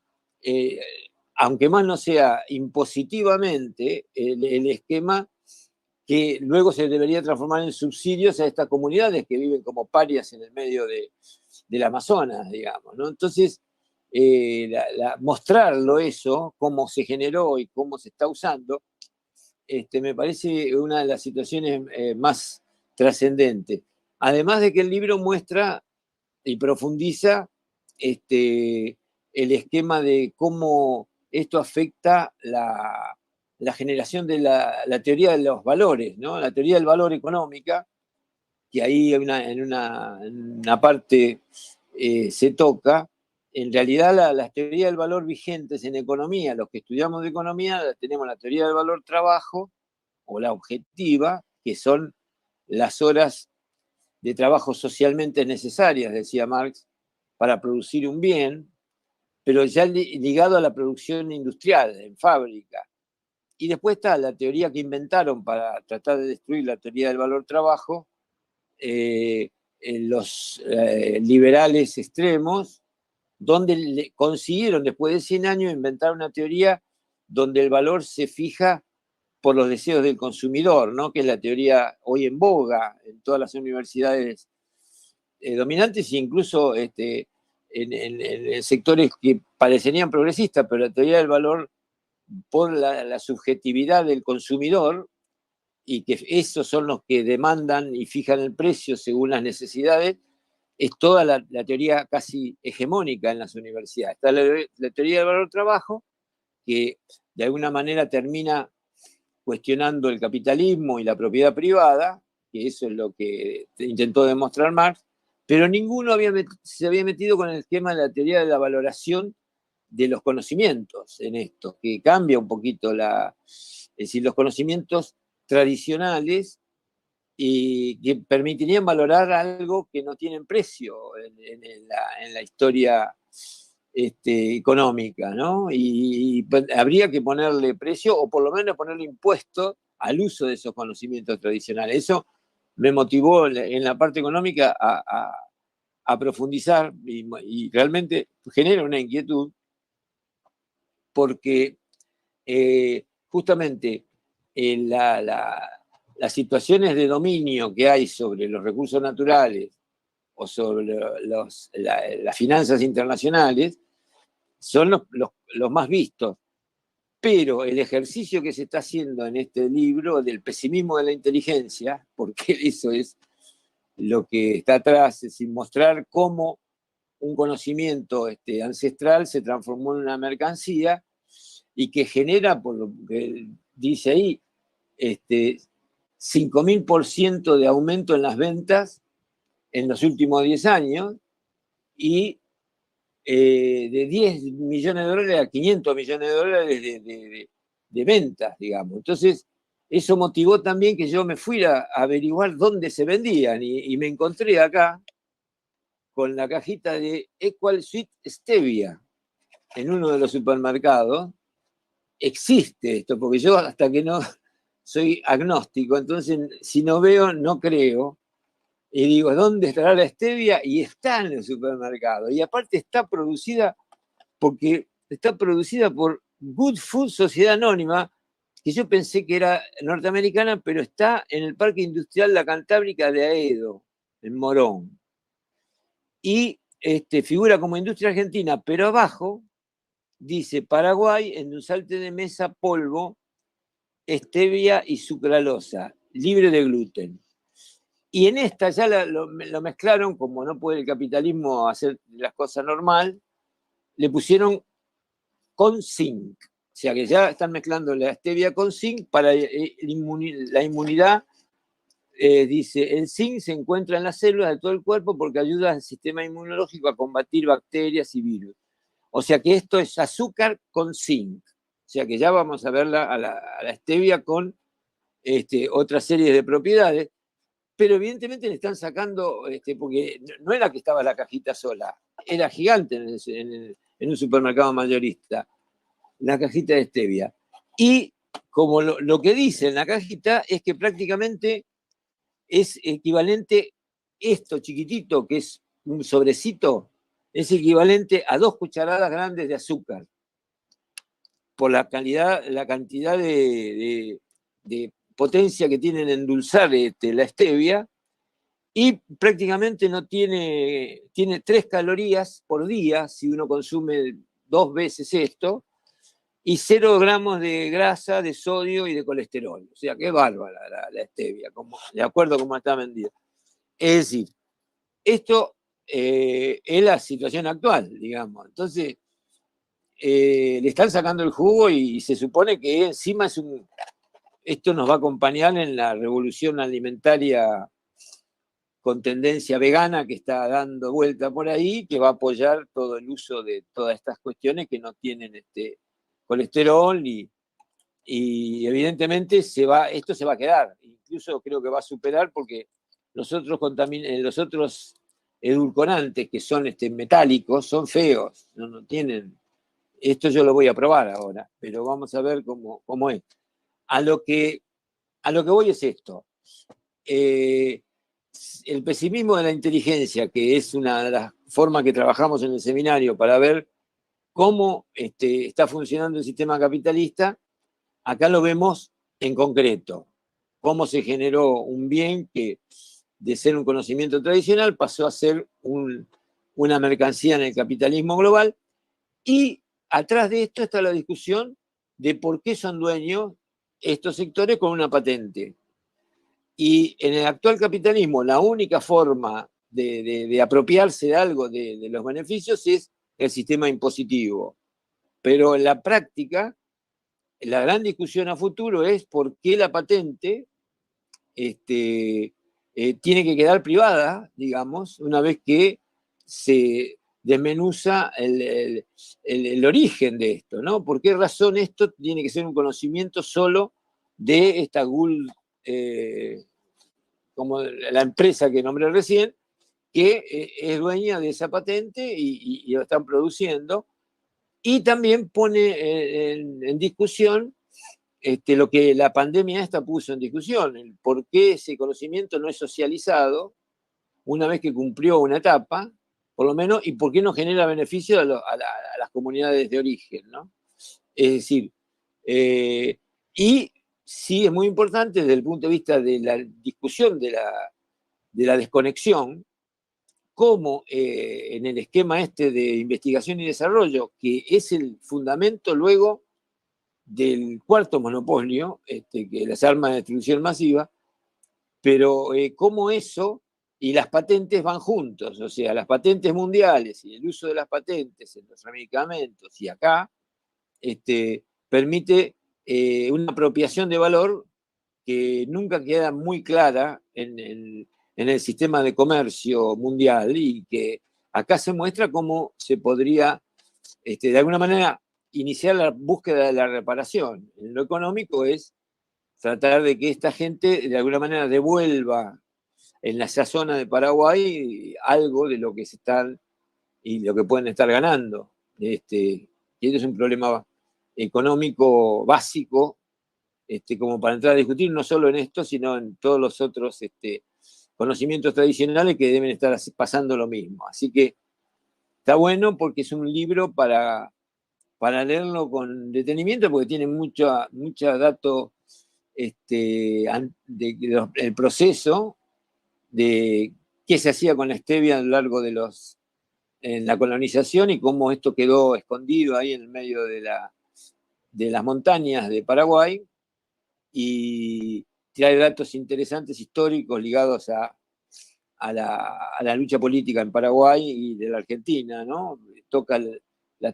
aunque más no sea impositivamente, el esquema que luego se debería transformar en subsidios a estas comunidades que viven como parias en el medio del Amazonas, digamos, ¿no? Entonces, mostrarlo eso, cómo se generó y cómo se está usando, me parece una de las situaciones más trascendentes. Además de que el libro muestra y profundiza el esquema de cómo esto afecta la generación de la teoría de los valores, ¿no? La teoría del valor económica, que ahí en una parte se toca, en realidad las teorías del valor vigentes en economía, los que estudiamos de economía, tenemos la teoría del valor trabajo o la objetiva, que son las horas de trabajo socialmente necesarias, decía Marx, para producir un bien, pero ya ligado a la producción industrial, en fábrica. Y después está la teoría que inventaron para tratar de destruir la teoría del valor trabajo, los liberales extremos, donde consiguieron después de 100 años inventar una teoría donde el valor se fija por los deseos del consumidor, ¿no? Que es la teoría hoy en boga en todas las universidades dominantes e incluso en sectores que parecerían progresistas, pero la teoría del valor por la subjetividad del consumidor, y que esos son los que demandan y fijan el precio según las necesidades, es toda la teoría casi hegemónica en las universidades. Está la teoría del valor trabajo, que de alguna manera termina cuestionando el capitalismo y la propiedad privada, que eso es lo que intentó demostrar Marx, pero ninguno se había metido con el esquema de la teoría de la valoración de los conocimientos en esto, que cambia un poquito es decir, los conocimientos tradicionales y que permitirían valorar algo que no tienen precio en la historia económica, ¿no? Y habría que ponerle precio o por lo menos ponerle impuesto al uso de esos conocimientos tradicionales. Eso me motivó en la parte económica a profundizar y realmente genera una inquietud porque justamente las situaciones de dominio que hay sobre los recursos naturales o sobre las finanzas internacionales son los más vistos. Pero el ejercicio que se está haciendo en este libro del pesimismo de la inteligencia, porque eso es lo que está atrás, es decir, mostrar cómo un conocimiento ancestral se transformó en una mercancía y que genera, por lo que dice ahí, 5.000% de aumento en las ventas en los últimos 10 años y de 10 millones de dólares a 500 millones de dólares de ventas, digamos. Entonces, eso motivó también que yo me fuera a averiguar dónde se vendían y me encontré acá con la cajita de Equal Sweet Stevia en uno de los supermercados. Existe esto, porque yo hasta que no soy agnóstico, entonces si no veo, no creo. Y digo, ¿dónde estará la stevia? Y está en el supermercado. Y aparte está producida por Good Food Sociedad Anónima, que yo pensé que era norteamericana, pero está en el Parque Industrial La Cantábrica de Aedo, en Morón. Y figura como industria argentina, pero abajo dice Paraguay, endulzante de mesa, polvo, stevia y sucralosa, libre de gluten. Y en esta ya lo mezclaron, como no puede el capitalismo hacer las cosas normal, le pusieron con zinc. O sea que ya están mezclando la stevia con zinc para la inmunidad. Dice, el zinc se encuentra en las células de todo el cuerpo porque ayuda al sistema inmunológico a combatir bacterias y virus. O sea que esto es azúcar con zinc. O sea que ya vamos a verla a la stevia con otra serie de propiedades. Pero evidentemente le están sacando, porque no era que estaba la cajita sola, era gigante en un supermercado mayorista, la cajita de stevia. Y como lo que dice en la cajita es que prácticamente es equivalente, esto chiquitito, que es un sobrecito, es equivalente a 2 cucharadas grandes de azúcar, por la cantidad de potencia que tiene en endulzar la stevia, y prácticamente tiene 3 calorías por día si uno consume 2 veces esto, y 0 gramos de grasa, de sodio y de colesterol. O sea, que es bárbara la stevia, de acuerdo a cómo está vendida. Es decir, esto es la situación actual, digamos. Entonces, le están sacando el jugo y se supone que encima esto nos va a acompañar en la revolución alimentaria con tendencia vegana que está dando vuelta por ahí, que va a apoyar todo el uso de todas estas cuestiones que no tienen colesterol y evidentemente esto se va a quedar. Incluso creo que va a superar porque los otros edulcorantes que son metálicos son feos, no tienen. Esto yo lo voy a probar ahora, pero vamos a ver cómo es. A lo que voy es esto. El pesimismo de la inteligencia, que es una de las formas que trabajamos en el seminario para ver cómo está funcionando el sistema capitalista, acá lo vemos en concreto. Cómo se generó un bien que de ser un conocimiento tradicional pasó a ser una mercancía en el capitalismo global. Y atrás de esto está la discusión de por qué son dueños estos sectores con una patente. Y en el actual capitalismo, la única forma de apropiarse de algo de los beneficios es el sistema impositivo. Pero en la práctica, la gran discusión a futuro es por qué la patente tiene que quedar privada, digamos, una vez que se desmenuza el origen de esto, ¿no? ¿Por qué razón esto tiene que ser un conocimiento solo de esta Gould, como la empresa que nombré recién, que es dueña de esa patente y lo están produciendo? Y también pone en discusión lo que la pandemia esta puso en discusión, el por qué ese conocimiento no es socializado una vez que cumplió una etapa, por lo menos, y por qué no genera beneficio a las comunidades de origen, ¿no? Es decir, y sí es muy importante desde el punto de vista de la discusión de la desconexión, cómo en el esquema de investigación y desarrollo, que es el fundamento luego del cuarto monopolio, que las armas de destrucción masiva, pero cómo eso y las patentes van juntos, o sea, las patentes mundiales y el uso de las patentes en los medicamentos y acá, permite una apropiación de valor que nunca queda muy clara en el sistema de comercio mundial y que acá se muestra cómo se podría, de alguna manera, iniciar la búsqueda de la reparación. En lo económico es tratar de que esta gente de alguna manera devuelva en esa zona de Paraguay algo de lo que se están y lo que pueden estar ganando. Y esto es un problema económico básico, como para entrar a discutir no solo en esto, sino en todos los otros conocimientos tradicionales que deben estar pasando lo mismo. Así que está bueno porque es un libro para leerlo con detenimiento, porque tiene mucho dato del proceso de qué se hacía con la stevia a lo largo en la colonización y cómo esto quedó escondido ahí en el medio de las montañas de Paraguay, y trae datos interesantes históricos ligados a la lucha política en Paraguay y de la Argentina, ¿no? Toca el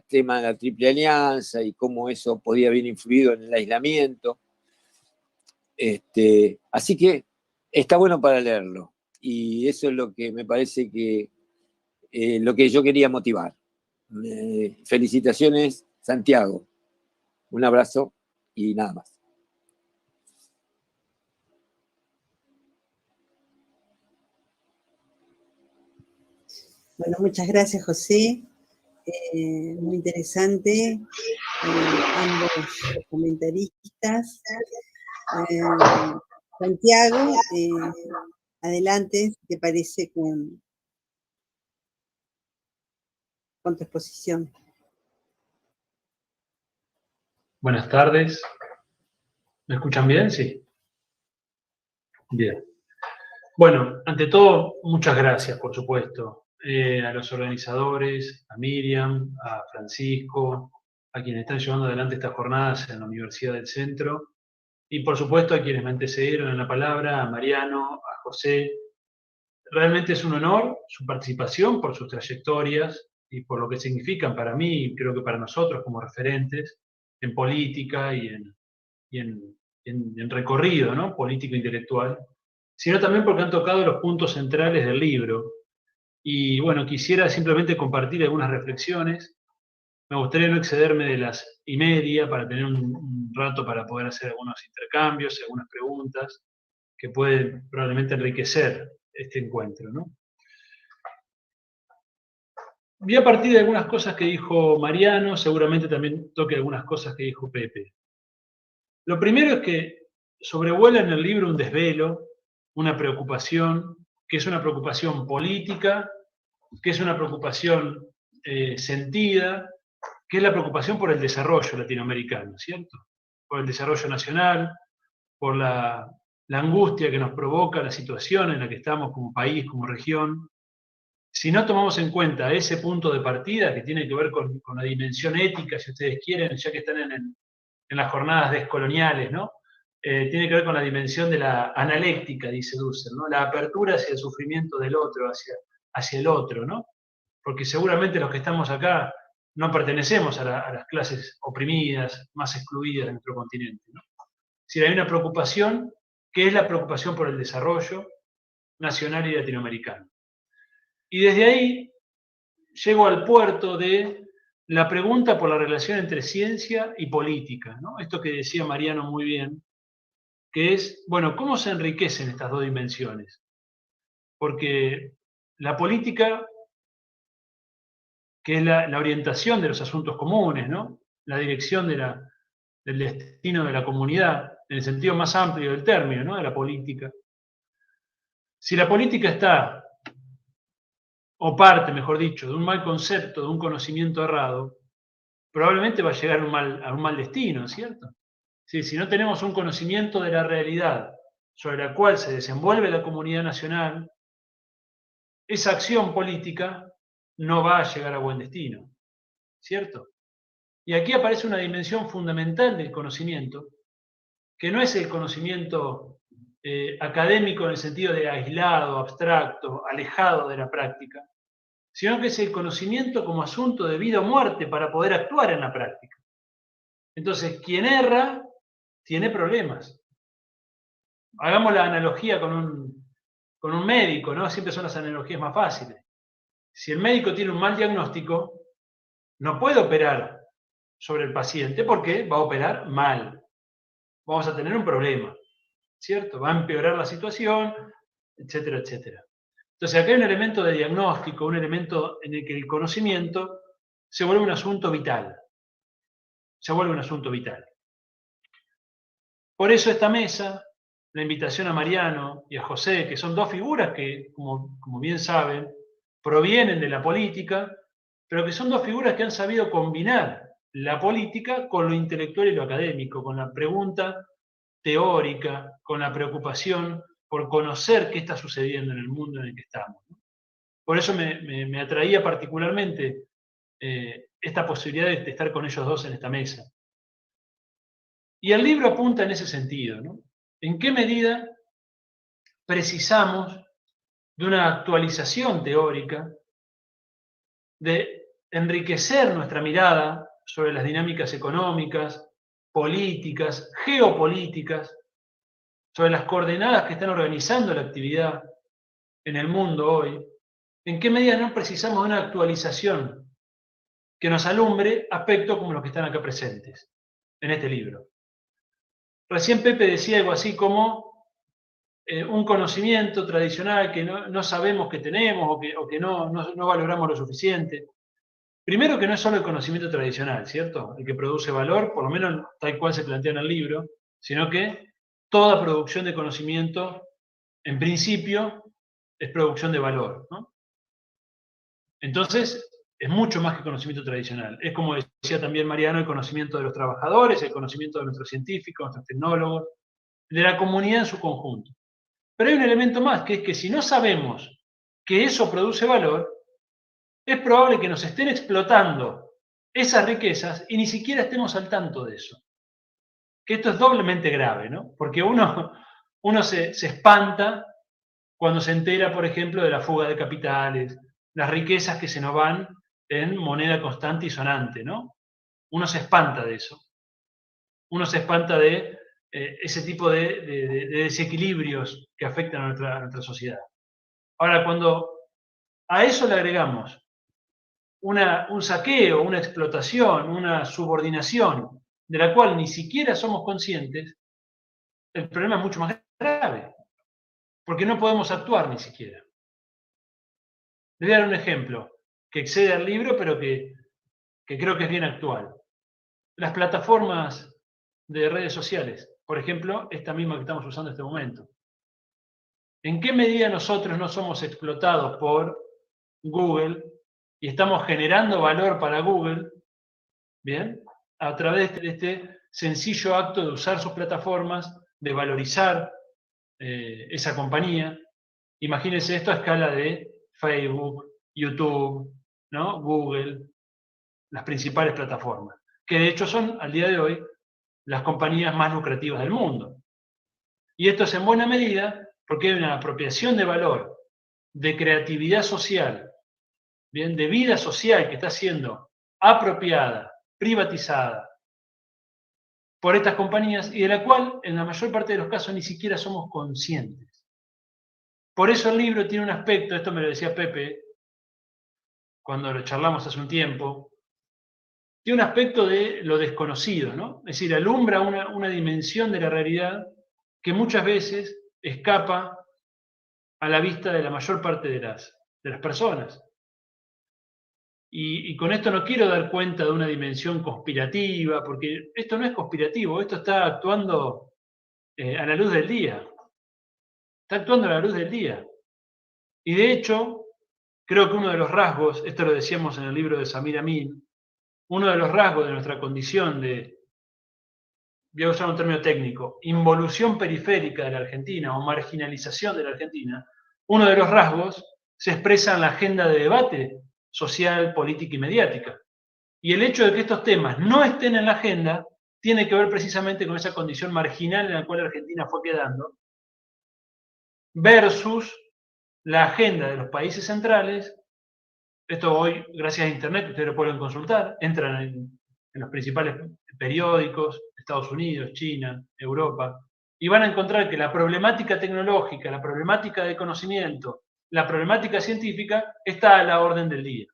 tema de la Triple Alianza y cómo eso podía haber influido en el aislamiento. Así que está bueno para leerlo. Y eso es lo que me parece que lo que yo quería motivar. Felicitaciones, Santiago. Un abrazo y nada más. Bueno, muchas gracias, José. Muy interesante. Ambos comentaristas. Santiago, adelante, si te parece, con tu exposición. Buenas tardes. ¿Me escuchan bien? Sí. Bien. Bueno, ante todo, muchas gracias, por supuesto, a los organizadores, a Miriam, a Francisco, a quienes están llevando adelante estas jornadas en la Universidad del Centro, y por supuesto a quienes me antecedieron en la palabra, a Mariano, a José. Realmente es un honor su participación por sus trayectorias y por lo que significan para mí y creo que para nosotros como referentes en política y en recorrido, ¿no? Político intelectual sino también porque han tocado los puntos centrales del libro. Y bueno, quisiera simplemente compartir algunas reflexiones. Me gustaría no excederme de las 1:30 para tener un rato para poder hacer algunos intercambios, algunas preguntas que pueden probablemente enriquecer este encuentro, ¿no? Voy a partir de algunas cosas que dijo Mariano, seguramente también toque algunas cosas que dijo Pepe. Lo primero es que sobrevuela en el libro un desvelo, una preocupación, que es una preocupación política, que es una preocupación sentida, que es la preocupación por el desarrollo latinoamericano, ¿cierto? Por el desarrollo nacional, por la angustia que nos provoca la situación en la que estamos como país, como región. Si no tomamos en cuenta ese punto de partida que tiene que ver con la dimensión ética, si ustedes quieren, ya que están en las jornadas descoloniales, ¿no? Tiene que ver con la dimensión de la analéctica, dice Dussel, ¿no? La apertura hacia el sufrimiento del otro, hacia el otro, ¿no? Porque seguramente los que estamos acá no pertenecemos a las clases oprimidas, más excluidas de nuestro continente, ¿no? Si hay una preocupación, que es la preocupación por el desarrollo nacional y latinoamericano. Y desde ahí llego al puerto de la pregunta por la relación entre ciencia y política, ¿no? Esto que decía Mariano muy bien, que es, bueno, ¿cómo se enriquecen estas dos dimensiones? Porque la política, que es la orientación de los asuntos comunes, ¿no? La dirección del destino de la comunidad, en el sentido más amplio del término, ¿no? De la política. Si la política está, o parte, mejor dicho, de un mal concepto, de un conocimiento errado, probablemente va a llegar a un mal destino, ¿cierto? Sí, si no tenemos un conocimiento de la realidad sobre la cual se desenvuelve la comunidad nacional, esa acción política no va a llegar a buen destino, ¿cierto? Y aquí aparece una dimensión fundamental del conocimiento, que no es el conocimiento académico en el sentido de aislado, abstracto, alejado de la práctica, sino que es el conocimiento como asunto de vida o muerte para poder actuar en la práctica. Entonces, quien erra tiene problemas. Hagamos la analogía con un médico, ¿no? Siempre son las analogías más fáciles. Si el médico tiene un mal diagnóstico, no puede operar sobre el paciente porque va a operar mal. Vamos a tener un problema, ¿cierto? Va a empeorar la situación, etcétera, etcétera. Entonces, acá hay un elemento de diagnóstico, un elemento en el que el conocimiento se vuelve un asunto vital. Se vuelve un asunto vital. Por eso esta mesa, la invitación a Mariano y a José, que son dos figuras que, como bien saben, provienen de la política, pero que son dos figuras que han sabido combinar la política con lo intelectual y lo académico, con la pregunta teórica, con la preocupación por conocer qué está sucediendo en el mundo en el que estamos. Por eso me atraía particularmente esta posibilidad de estar con ellos dos en esta mesa. Y el libro apunta en ese sentido, ¿no? ¿En qué medida precisamos de una actualización teórica, de enriquecer nuestra mirada sobre las dinámicas económicas, políticas, geopolíticas, sobre las coordenadas que están organizando la actividad en el mundo hoy? ¿En qué medida no precisamos de una actualización que nos alumbre aspectos como los que están acá presentes en este libro? Recién Pepe decía algo así como un conocimiento tradicional que no sabemos que tenemos o que no valoramos lo suficiente. Primero que no es solo el conocimiento tradicional, ¿cierto? El que produce valor, por lo menos tal cual se plantea en el libro, sino que toda producción de conocimiento, en principio, es producción de valor, ¿no? Entonces, es mucho más que conocimiento tradicional. Es, como decía también Mariano, el conocimiento de los trabajadores, el conocimiento de nuestros científicos, nuestros tecnólogos, de la comunidad en su conjunto. Pero hay un elemento más, que es que si no sabemos que eso produce valor, es probable que nos estén explotando esas riquezas y ni siquiera estemos al tanto de eso. Que esto es doblemente grave, ¿no? Porque uno se espanta cuando se entera, por ejemplo, de la fuga de capitales, las riquezas que se nos van en moneda constante y sonante, ¿no? Uno se espanta de eso. Uno se espanta de ese tipo de desequilibrios que afectan a nuestra sociedad. Ahora, cuando a eso le agregamos un saqueo, una explotación, una subordinación, de la cual ni siquiera somos conscientes, el problema es mucho más grave, porque no podemos actuar ni siquiera. Les voy a dar un ejemplo que excede al libro, pero que creo que es bien actual. Las plataformas de redes sociales, por ejemplo, esta misma que estamos usando en este momento. ¿En qué medida nosotros no somos explotados por Google y estamos generando valor para Google, bien, a través de este sencillo acto de usar sus plataformas, de valorizar esa compañía? Imagínense esto a escala de Facebook, YouTube, ¿no? Google, las principales plataformas, que de hecho son, al día de hoy, las compañías más lucrativas del mundo. Y esto es en buena medida porque hay una apropiación de valor, de creatividad social, bien, de vida social que está siendo apropiada, privatizada por estas compañías y de la cual en la mayor parte de los casos ni siquiera somos conscientes. Por eso el libro tiene un aspecto, esto me lo decía Pepe cuando lo charlamos hace un tiempo, tiene un aspecto de lo desconocido, ¿no? Es decir, alumbra una dimensión de la realidad que muchas veces escapa a la vista de la mayor parte de las personas. Y con esto no quiero dar cuenta de una dimensión conspirativa, porque esto no es conspirativo, esto está actuando a la luz del día. Está actuando a la luz del día. Y de hecho, creo que uno de los rasgos, esto lo decíamos en el libro de Samir Amin, uno de los rasgos de nuestra condición de, voy a usar un término técnico, involución periférica de la Argentina o marginalización de la Argentina, uno de los rasgos se expresa en la agenda de debate social, política y mediática. Y el hecho de que estos temas no estén en la agenda tiene que ver precisamente con esa condición marginal en la cual Argentina fue quedando, versus la agenda de los países centrales. Esto hoy, gracias a Internet, ustedes lo pueden consultar, entran en los principales periódicos, Estados Unidos, China, Europa, y van a encontrar que la problemática tecnológica, la problemática de conocimiento, la problemática científica está a la orden del día.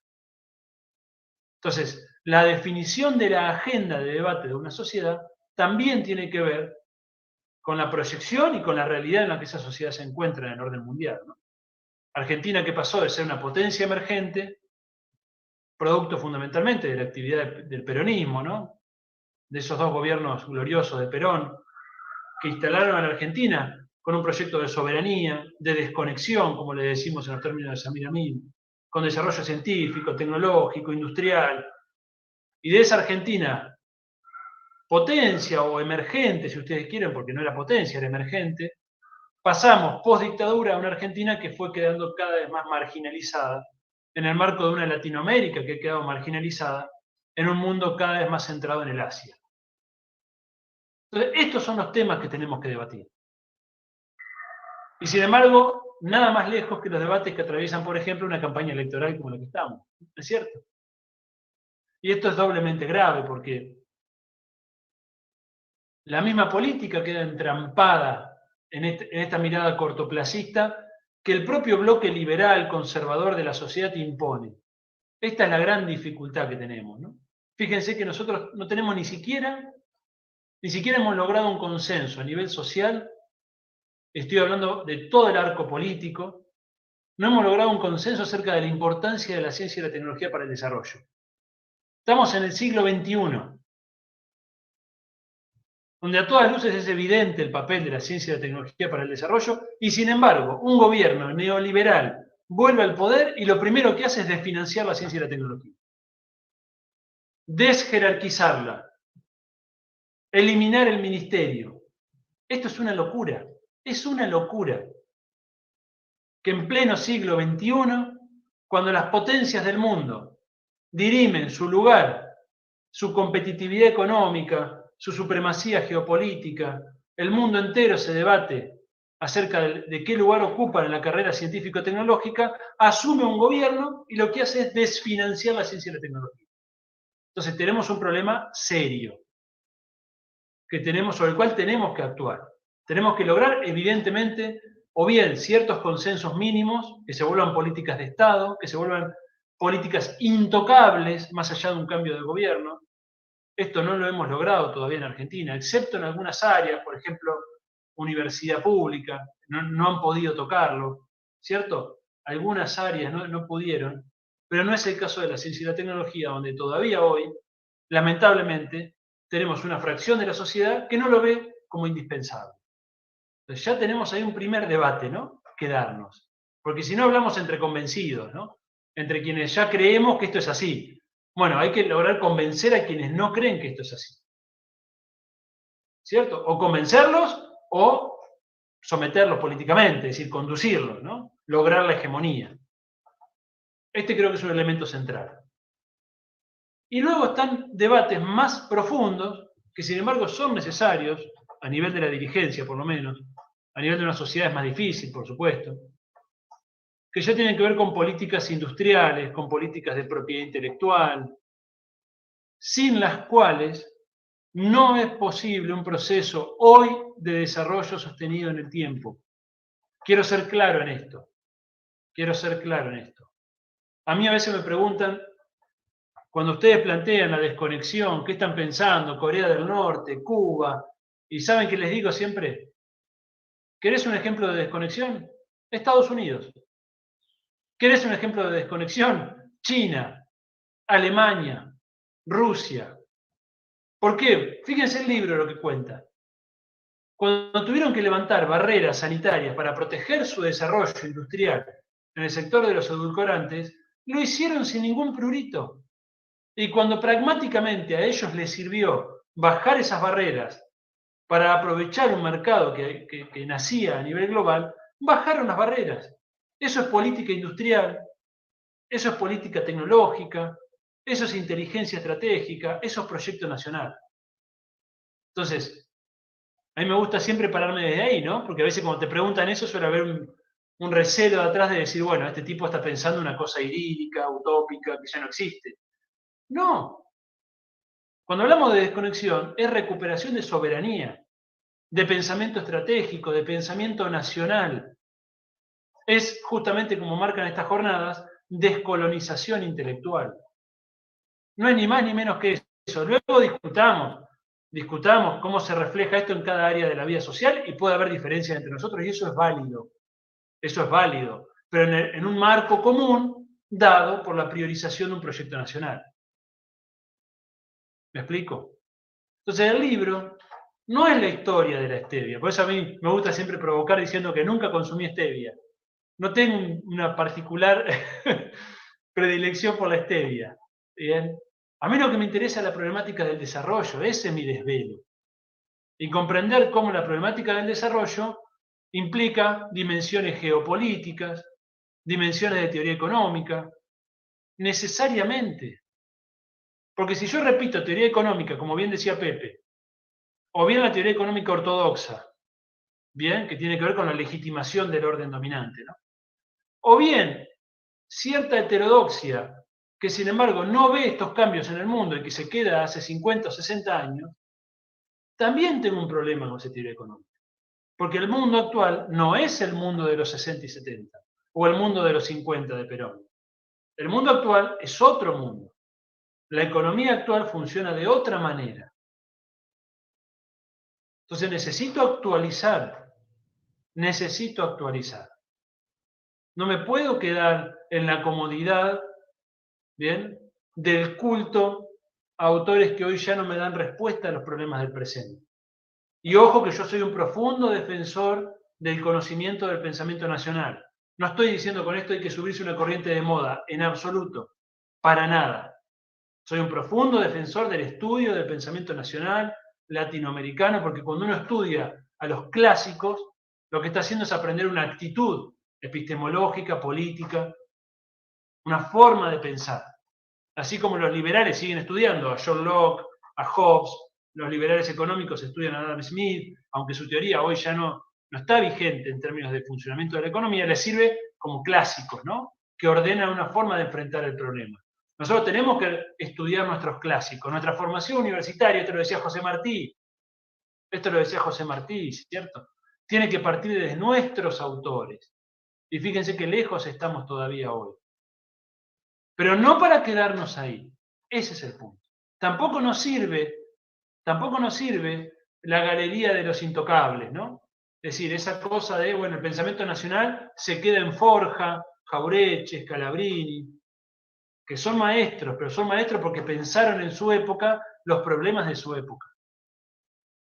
Entonces, la definición de la agenda de debate de una sociedad también tiene que ver con la proyección y con la realidad en la que esa sociedad se encuentra en el orden mundial, ¿no? Argentina, que pasó de ser una potencia emergente, producto fundamentalmente de la actividad del peronismo, ¿no? De esos dos gobiernos gloriosos de Perón, que instalaron a la Argentina con un proyecto de soberanía, de desconexión, como le decimos en los términos de Samir Amin, con desarrollo científico, tecnológico, industrial, y de esa Argentina, potencia o emergente, si ustedes quieren, porque no era potencia, era emergente, pasamos post-dictadura a una Argentina que fue quedando cada vez más marginalizada, en el marco de una Latinoamérica que ha quedado marginalizada, en un mundo cada vez más centrado en el Asia. Entonces, estos son los temas que tenemos que debatir. Y sin embargo, nada más lejos que los debates que atraviesan, por ejemplo, una campaña electoral como la que estamos. ¿No es cierto? Y esto es doblemente grave porque la misma política queda entrampada en esta mirada cortoplacista que el propio bloque liberal, conservador de la sociedad impone. Esta es la gran dificultad que tenemos, ¿no? Fíjense que nosotros no tenemos ni siquiera hemos logrado un consenso a nivel social, estoy hablando de todo el arco político, no hemos logrado un consenso acerca de la importancia de la ciencia y la tecnología para el desarrollo. Estamos en el siglo XXI, donde a todas luces es evidente el papel de la ciencia y la tecnología para el desarrollo, y sin embargo, un gobierno neoliberal vuelve al poder y lo primero que hace es desfinanciar la ciencia y la tecnología. Desjerarquizarla. Eliminar el ministerio. Esto es una locura. Es una locura. Que en pleno siglo XXI, cuando las potencias del mundo dirimen su lugar, su competitividad económica, su supremacía geopolítica, el mundo entero se debate acerca de qué lugar ocupan en la carrera científico-tecnológica, asume un gobierno y lo que hace es desfinanciar la ciencia y la tecnología. Entonces tenemos un problema serio. que tenemos, sobre el cual tenemos que actuar. Tenemos que lograr, evidentemente, o bien ciertos consensos mínimos, que se vuelvan políticas de Estado, que se vuelvan políticas intocables más allá de un cambio de gobierno. Esto no lo hemos logrado todavía en Argentina, excepto en algunas áreas, por ejemplo, universidad pública, no han podido tocarlo, ¿cierto? Algunas áreas no pudieron, pero no es el caso de la ciencia y la tecnología, donde todavía hoy, lamentablemente, tenemos una fracción de la sociedad que no lo ve como indispensable. Entonces ya tenemos ahí un primer debate, ¿no? Que darnos. Porque si no hablamos entre convencidos, ¿no? Entre quienes ya creemos que esto es así. Bueno, hay que lograr convencer a quienes no creen que esto es así. ¿Cierto? O convencerlos o someterlos políticamente, es decir, conducirlos, ¿no? Lograr la hegemonía. Este creo que es un elemento central. Y luego están debates más profundos, que sin embargo son necesarios, a nivel de la dirigencia por lo menos, a nivel de una sociedad es más difícil, por supuesto, que ya tienen que ver con políticas industriales, con políticas de propiedad intelectual, sin las cuales no es posible un proceso hoy de desarrollo sostenido en el tiempo. Quiero ser claro en esto. Quiero ser claro en esto. A mí a veces me preguntan, cuando ustedes plantean la desconexión, ¿qué están pensando? Corea del Norte, Cuba. ¿Y saben qué les digo siempre? ¿Querés un ejemplo de desconexión? Estados Unidos. ¿Querés un ejemplo de desconexión? China, Alemania, Rusia. ¿Por qué? Fíjense el libro lo que cuenta. Cuando tuvieron que levantar barreras sanitarias para proteger su desarrollo industrial en el sector de los edulcorantes, lo hicieron sin ningún prurito. Y cuando pragmáticamente a ellos les sirvió bajar esas barreras para aprovechar un mercado que nacía a nivel global, bajaron las barreras. Eso es política industrial, eso es política tecnológica, eso es inteligencia estratégica, eso es proyecto nacional. Entonces, a mí me gusta siempre pararme desde ahí, ¿no? Porque a veces cuando te preguntan eso suele haber un recelo de atrás de decir, bueno, este tipo está pensando una cosa idílica, utópica, que ya no existe. No. Cuando hablamos de desconexión, es recuperación de soberanía, de pensamiento estratégico, de pensamiento nacional. Es justamente como marcan estas jornadas, descolonización intelectual. No es ni más ni menos que eso. Luego discutamos cómo se refleja esto en cada área de la vida social y puede haber diferencias entre nosotros y eso es válido. Eso es válido. Pero en un marco común dado por la priorización de un proyecto nacional. ¿Me explico? Entonces el libro no es la historia de la stevia. Por eso a mí me gusta siempre provocar diciendo que nunca consumí stevia. No tengo una particular predilección por la stevia. ¿Bien? A mí lo que me interesa es la problemática del desarrollo, ese es mi desvelo. Y comprender cómo la problemática del desarrollo implica dimensiones geopolíticas, dimensiones de teoría económica, necesariamente. Porque si yo repito teoría económica, como bien decía Pepe, o bien la teoría económica ortodoxa, bien, que tiene que ver con la legitimación del orden dominante, ¿no? O bien cierta heterodoxia que sin embargo no ve estos cambios en el mundo y que se queda hace 50 o 60 años, también tengo un problema con esa teoría económica. Porque el mundo actual no es el mundo de los 60 y 70, o el mundo de los 50 de Perón. El mundo actual es otro mundo. La economía actual funciona de otra manera. Entonces necesito actualizar. Necesito actualizar. No me puedo quedar en la comodidad, ¿bien?, del culto a autores que hoy ya no me dan respuesta a los problemas del presente. Y ojo que yo soy un profundo defensor del conocimiento del pensamiento nacional. No estoy diciendo con esto hay que subirse una corriente de moda, en absoluto, para nada. Soy un profundo defensor del estudio del pensamiento nacional latinoamericano, porque cuando uno estudia a los clásicos, lo que está haciendo es aprender una actitud epistemológica, política, una forma de pensar. Así como los liberales siguen estudiando a John Locke, a Hobbes, los liberales económicos estudian a Adam Smith, aunque su teoría hoy ya no está vigente en términos de funcionamiento de la economía, les sirve como clásicos, ¿no?, que ordenan una forma de enfrentar el problema. Nosotros tenemos que estudiar nuestros clásicos, nuestra formación universitaria, esto lo decía José Martí, Esto lo decía José Martí, ¿cierto? Tiene que partir de nuestros autores. Y fíjense qué lejos estamos todavía hoy. Pero no para quedarnos ahí. Ese es el punto. Tampoco nos sirve la galería de los intocables, ¿no? Es decir, esa cosa de, bueno, el pensamiento nacional se queda en Forja, Jauretche, Scalabrini, que son maestros, pero son maestros porque pensaron en su época los problemas de su época.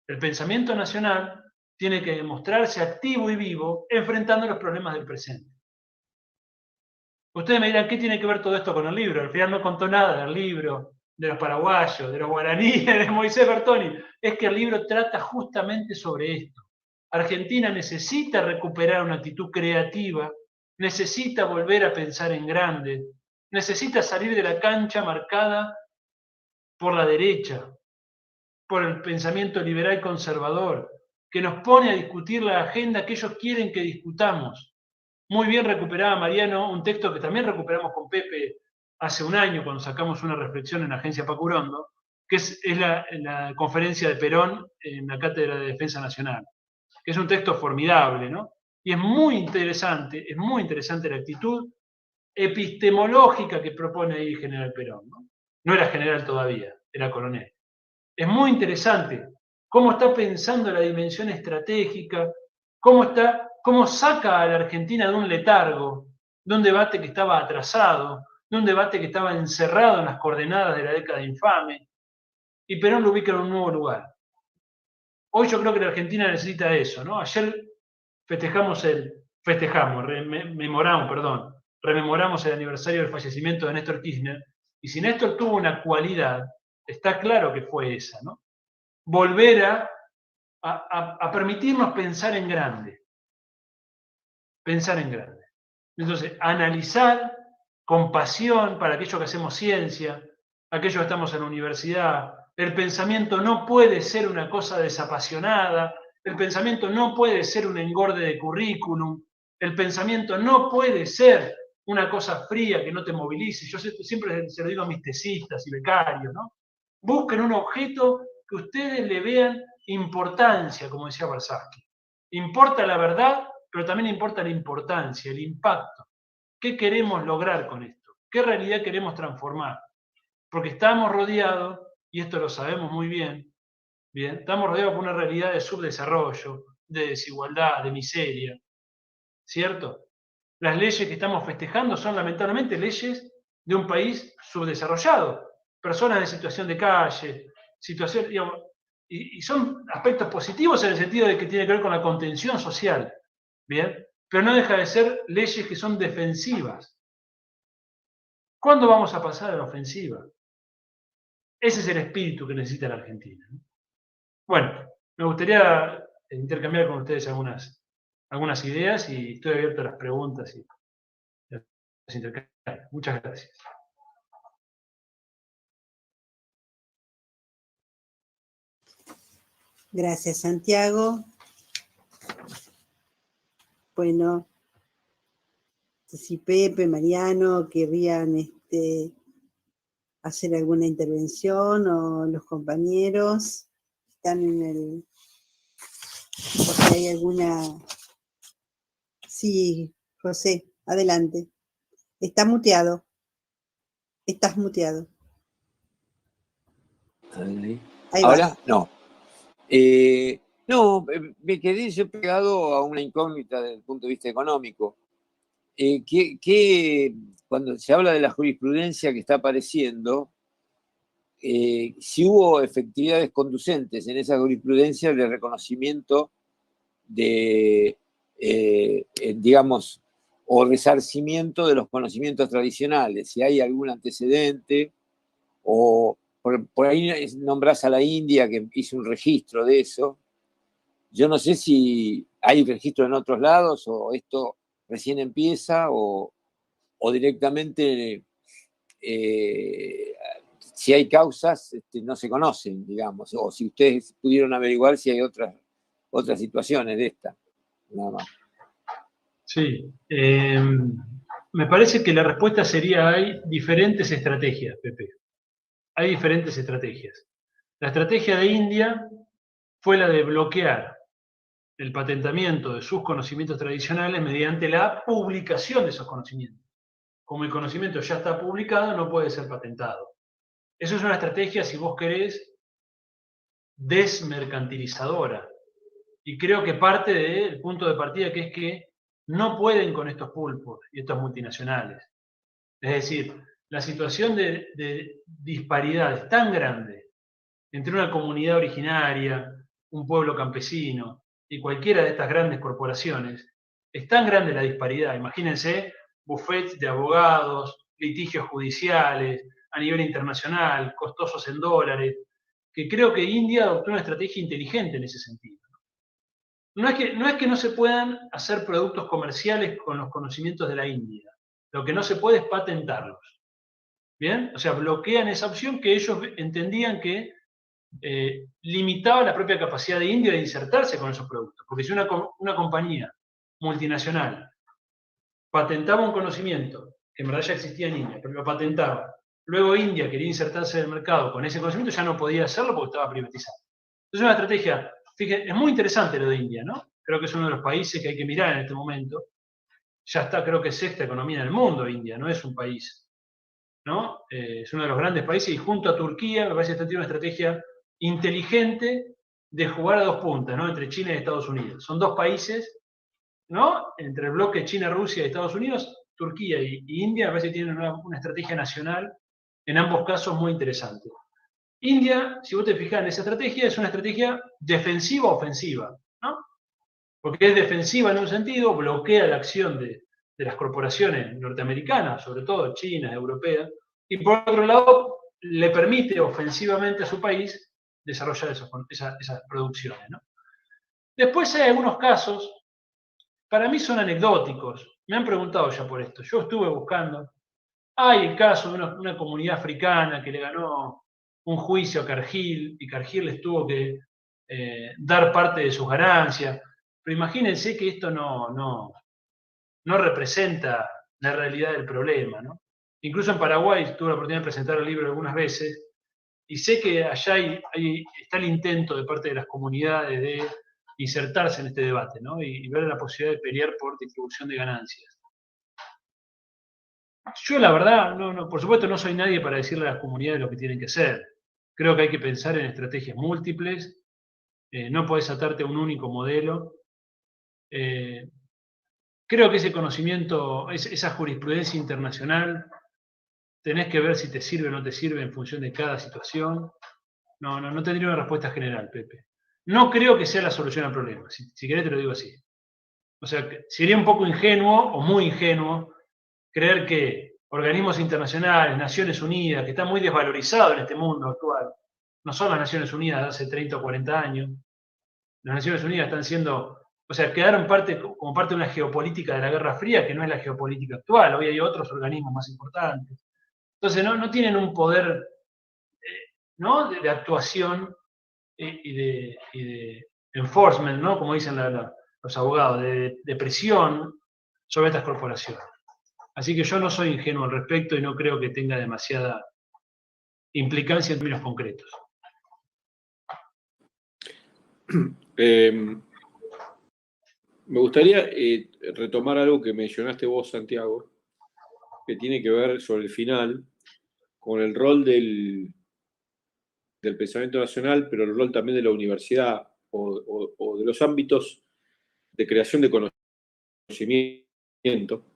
El pensamiento nacional tiene que demostrarse activo y vivo enfrentando los problemas del presente. Ustedes me dirán, ¿qué tiene que ver todo esto con el libro? Al final no contó nada del libro, de los paraguayos, de los guaraníes, de Moisés Bertoni. Es que el libro trata justamente sobre esto. Argentina necesita recuperar una actitud creativa, necesita volver a pensar en grande, necesita salir de la cancha marcada por la derecha, por el pensamiento liberal conservador, que nos pone a discutir la agenda que ellos quieren que discutamos. Muy bien recuperaba Mariano un texto que también recuperamos con Pepe hace un año cuando sacamos una reflexión en la Agencia Pacurondo, que es la conferencia de Perón en la Cátedra de Defensa Nacional, que es un texto formidable, ¿no? Y es muy interesante la actitud epistemológica que propone ahí el general Perón, ¿no? No era general todavía, era coronel. Es muy interesante cómo está pensando la dimensión estratégica, cómo saca a la Argentina de un letargo, de un debate que estaba atrasado, de un debate que estaba encerrado en las coordenadas de la década infame, y Perón lo ubica en un nuevo lugar. Hoy yo creo que la Argentina necesita eso, ¿no? Ayer rememoramos el aniversario del fallecimiento de Néstor Kirchner, y si Néstor tuvo una cualidad, está claro que fue esa, ¿no? Volver a permitirnos pensar en grande. Pensar en grande. Entonces, analizar con pasión para aquellos que hacemos ciencia, aquellos que estamos en la universidad. El pensamiento no puede ser una cosa desapasionada, el pensamiento no puede ser un engorde de currículum, el pensamiento no puede ser una cosa fría que no te movilice. Yo siempre se lo digo a mis tesistas y becarios, ¿no? Busquen un objeto que ustedes le vean importancia, como decía Barsaski. Importa la verdad, pero también importa la importancia, el impacto. ¿Qué queremos lograr con esto? ¿Qué realidad queremos transformar? Porque estamos rodeados, y esto lo sabemos muy bien, estamos rodeados por una realidad de subdesarrollo, de desigualdad, de miseria, ¿cierto? Las leyes que estamos festejando son lamentablemente leyes de un país subdesarrollado, personas en situación de calle, digamos, y son aspectos positivos en el sentido de que tiene que ver con la contención social, ¿bien? Pero no deja de ser leyes que son defensivas. ¿Cuándo vamos a pasar a la ofensiva? Ese es el espíritu que necesita la Argentina, ¿no? Bueno, me gustaría intercambiar con ustedes algunas ideas y estoy abierto a las preguntas y los intercambios. Muchas gracias. Gracias, Santiago. Bueno, si Pepe, Mariano querrían hacer alguna intervención o los compañeros están porque hay alguna. Sí, José, adelante. Está muteado. Estás muteado. Ahí ¿ahora? Va. No. No, me quedé yo pegado a una incógnita desde el punto de vista económico. Cuando se habla de la jurisprudencia que está apareciendo, si hubo efectividades conducentes en esa jurisprudencia de reconocimiento de, digamos, o resarcimiento de los conocimientos tradicionales, si hay algún antecedente, o por ahí nombrás a la India que hizo un registro de eso. Yo no sé si hay registro en otros lados o esto recién empieza o directamente si hay causas no se conocen, digamos, o si ustedes pudieron averiguar si hay otras situaciones de esta. Nada más. Sí, me parece que la respuesta sería hay diferentes estrategias, Pepe. Hay diferentes estrategias. La estrategia de India fue la de bloquear el patentamiento de sus conocimientos tradicionales mediante la publicación de esos conocimientos. Como el conocimiento ya está publicado, no puede ser patentado. Eso es una estrategia, si vos querés, desmercantilizadora. Y creo que parte del punto de partida que es que no pueden con estos pulpos y estos multinacionales. Es decir, la situación de disparidad es tan grande entre una comunidad originaria, un pueblo campesino y cualquiera de estas grandes corporaciones, es tan grande la disparidad. Imagínense bufetes de abogados, litigios judiciales a nivel internacional, costosos en dólares, que creo que India adoptó una estrategia inteligente en ese sentido. No es que no se puedan hacer productos comerciales con los conocimientos de la India. Lo que no se puede es patentarlos. ¿Bien? O sea, bloquean esa opción que ellos entendían que limitaba la propia capacidad de India de insertarse con esos productos. Porque si una compañía multinacional patentaba un conocimiento que en verdad ya existía en India, pero lo patentaba, luego India quería insertarse en el mercado con ese conocimiento, ya no podía hacerlo porque estaba privatizado. Entonces es una estrategia, fíjense, es muy interesante lo de India, ¿no? Creo que es uno de los países que hay que mirar en este momento. Ya está, creo que es sexta economía en el mundo, India, no es un país, ¿no? Es uno de los grandes países y junto a Turquía me parece que tiene una estrategia inteligente de jugar a dos puntas, ¿no? Entre China y Estados Unidos. Son dos países, ¿no? Entre el bloque China, Rusia y Estados Unidos, Turquía y India, me parece que tienen una estrategia nacional, en ambos casos, muy interesante. India, si vos te fijás en esa estrategia, es una estrategia defensiva-ofensiva, ¿no? Porque es defensiva en un sentido, bloquea la acción de las corporaciones norteamericanas, sobre todo chinas, europeas, y por otro lado, le permite ofensivamente a su país desarrollar esas producciones, ¿no? Después hay algunos casos, para mí son anecdóticos, me han preguntado ya por esto, yo estuve buscando, hay el caso de una comunidad africana que le ganó un juicio a Cargill, y Cargill les tuvo que dar parte de sus ganancias, pero imagínense que esto no representa la realidad del problema, ¿no? Incluso en Paraguay tuve la oportunidad de presentar el libro algunas veces, y sé que allá está el intento de parte de las comunidades de insertarse en este debate, ¿no? Y ver la posibilidad de pelear por distribución de ganancias. Yo la verdad, por supuesto no soy nadie para decirle a las comunidades lo que tienen que hacer. Creo que hay que pensar en estrategias múltiples, no podés atarte a un único modelo. Creo que ese conocimiento, esa jurisprudencia internacional, tenés que ver si te sirve o no te sirve en función de cada situación. No tendría una respuesta general, Pepe. No creo que sea la solución al problema, si querés te lo digo así. O sea, sería un poco ingenuo o muy ingenuo creer que organismos internacionales, Naciones Unidas, que está muy desvalorizado en este mundo actual, no son las Naciones Unidas de hace 30 o 40 años, las Naciones Unidas están siendo, o sea, quedaron como parte de una geopolítica de la Guerra Fría que no es la geopolítica actual, hoy hay otros organismos más importantes. Entonces no tienen un poder ¿no? de actuación y de enforcement, ¿no? Como dicen los abogados, de presión sobre estas corporaciones. Así que yo no soy ingenuo al respecto y no creo que tenga demasiada implicancia en términos concretos. Me gustaría retomar algo que mencionaste vos, Santiago, que tiene que ver sobre el final con el rol del pensamiento nacional, pero el rol también de la universidad o de los ámbitos de creación de conocimiento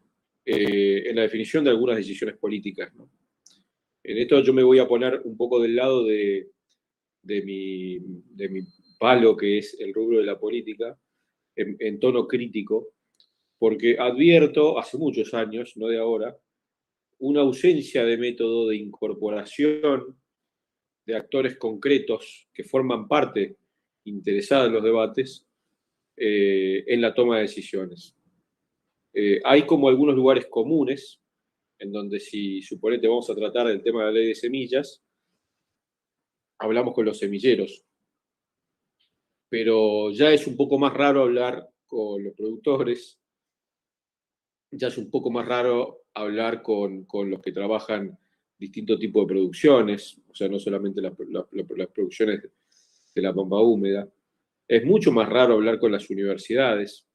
en la definición de algunas decisiones políticas, ¿no? En esto yo me voy a poner un poco del lado de mi palo, que es el rubro de la política, en tono crítico, porque advierto hace muchos años, no de ahora, una ausencia de método de incorporación de actores concretos que forman parte interesada en los debates en la toma de decisiones. Hay como algunos lugares comunes en donde, si suponete vamos a tratar el tema de la ley de semillas, hablamos con los semilleros, pero ya es un poco más raro hablar con los productores, ya es un poco más raro hablar con los que trabajan distintos tipos de producciones, o sea, no solamente las producciones de la pampa húmeda. Es mucho más raro hablar con las universidades.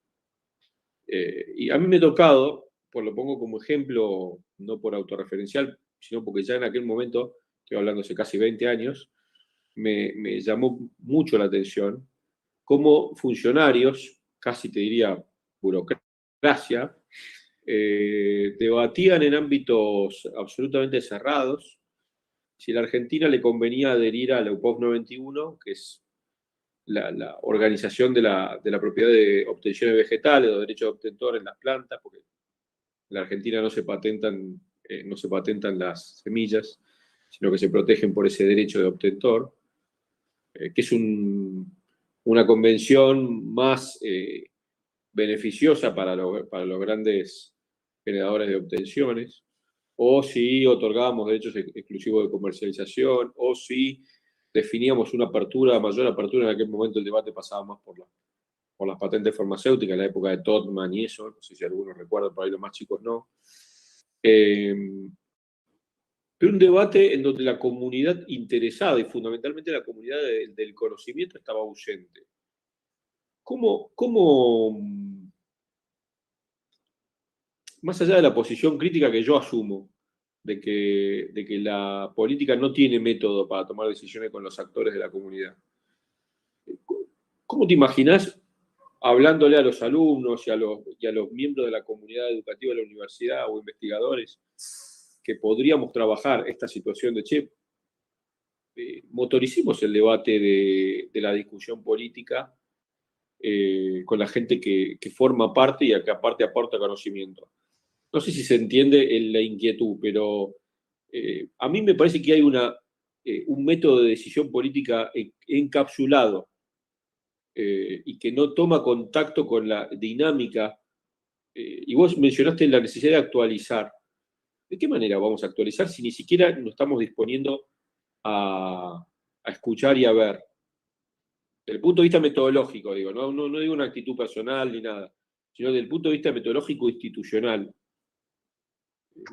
Y a mí me ha tocado, lo pongo como ejemplo, no por autorreferencial, sino porque ya en aquel momento, estoy hablando hace casi 20 años, me llamó mucho la atención cómo funcionarios, casi te diría burocracia, debatían en ámbitos absolutamente cerrados si a la Argentina le convenía adherir a la UPOV 91, que es la organización de la propiedad de obtenciones vegetales o derechos de obtentor en las plantas, porque en la Argentina no se patentan las semillas, sino que se protegen por ese derecho de obtentor, que es una convención más beneficiosa para los grandes generadores de obtenciones, o si otorgábamos derechos exclusivos de comercialización, o si definíamos una mayor apertura. En aquel momento el debate pasaba más por las patentes farmacéuticas, en la época de Todman y eso, no sé si algunos recuerdan, por ahí los más chicos no. Pero un debate en donde la comunidad interesada, y fundamentalmente la comunidad del conocimiento, estaba ausente. ¿Cómo, más allá de la posición crítica que yo asumo, de que la política no tiene método para tomar decisiones con los actores de la comunidad, ¿cómo te imaginás hablándole a los alumnos y a los miembros de la comunidad educativa de la universidad o investigadores que podríamos trabajar esta situación de, motoricemos el debate de la discusión política con la gente que forma parte y que aparte aporta conocimiento? No sé si se entiende la inquietud, pero a mí me parece que hay un método de decisión política encapsulado y que no toma contacto con la dinámica. Y vos mencionaste la necesidad de actualizar. ¿De qué manera vamos a actualizar si ni siquiera nos estamos disponiendo a escuchar y a ver? Desde el punto de vista metodológico, digo, no digo una actitud personal ni nada, sino desde el punto de vista metodológico institucional.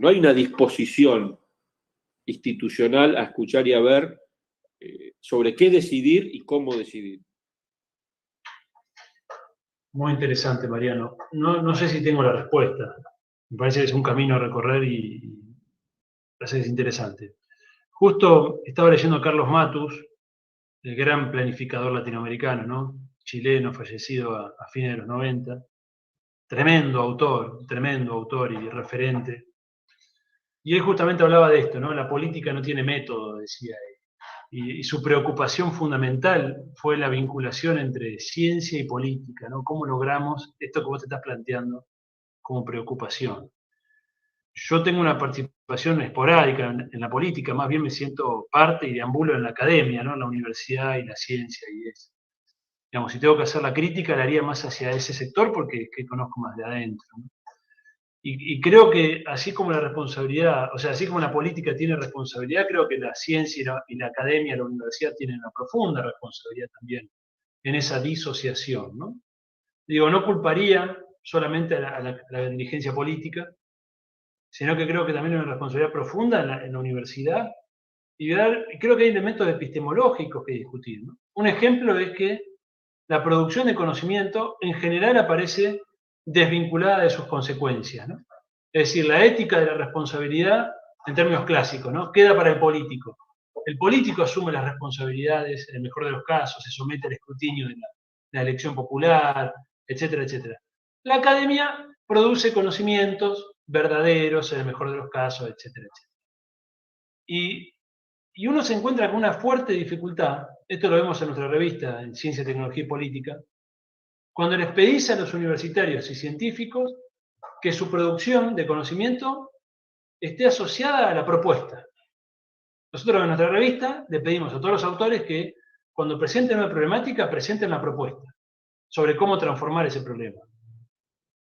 No hay una disposición institucional a escuchar y a ver sobre qué decidir y cómo decidir. Muy interesante, Mariano. No sé si tengo la respuesta. Me parece que es un camino a recorrer y parece que es interesante. Justo estaba leyendo a Carlos Matus, el gran planificador latinoamericano, ¿no? Chileno, fallecido a fines de los 90. Tremendo autor y referente. Y él justamente hablaba de esto, ¿no? La política no tiene método, decía él. Y su preocupación fundamental fue la vinculación entre ciencia y política, ¿no? ¿Cómo logramos esto que vos te estás planteando como preocupación? Yo tengo una participación esporádica en la política, más bien me siento parte y deambulo en la academia, ¿no? En la universidad y la ciencia y eso. Digamos, si tengo que hacer la crítica, la haría más hacia ese sector porque es que conozco más de adentro, ¿no? Y creo que así como la responsabilidad, o sea, así como la política tiene responsabilidad, creo que la ciencia y la academia, la universidad tienen una profunda responsabilidad también en esa disociación, ¿no? Digo, no culparía solamente a la dirigencia política, sino que creo que también hay una responsabilidad profunda en la universidad y creo que hay elementos epistemológicos que discutir, ¿no? Un ejemplo es que la producción de conocimiento en general aparece desvinculada de sus consecuencias, ¿no? Es decir, la ética de la responsabilidad, en términos clásicos, ¿no? Queda para el político. El político asume las responsabilidades, en el mejor de los casos, se somete al escrutinio de la elección popular, etcétera, etcétera. La academia produce conocimientos verdaderos, en el mejor de los casos, etcétera, etcétera. Y uno se encuentra con una fuerte dificultad, esto lo vemos en nuestra revista, en Ciencia, Tecnología y Política, cuando les pedís a los universitarios y científicos que su producción de conocimiento esté asociada a la propuesta. Nosotros en nuestra revista le pedimos a todos los autores que cuando presenten una problemática, presenten la propuesta sobre cómo transformar ese problema.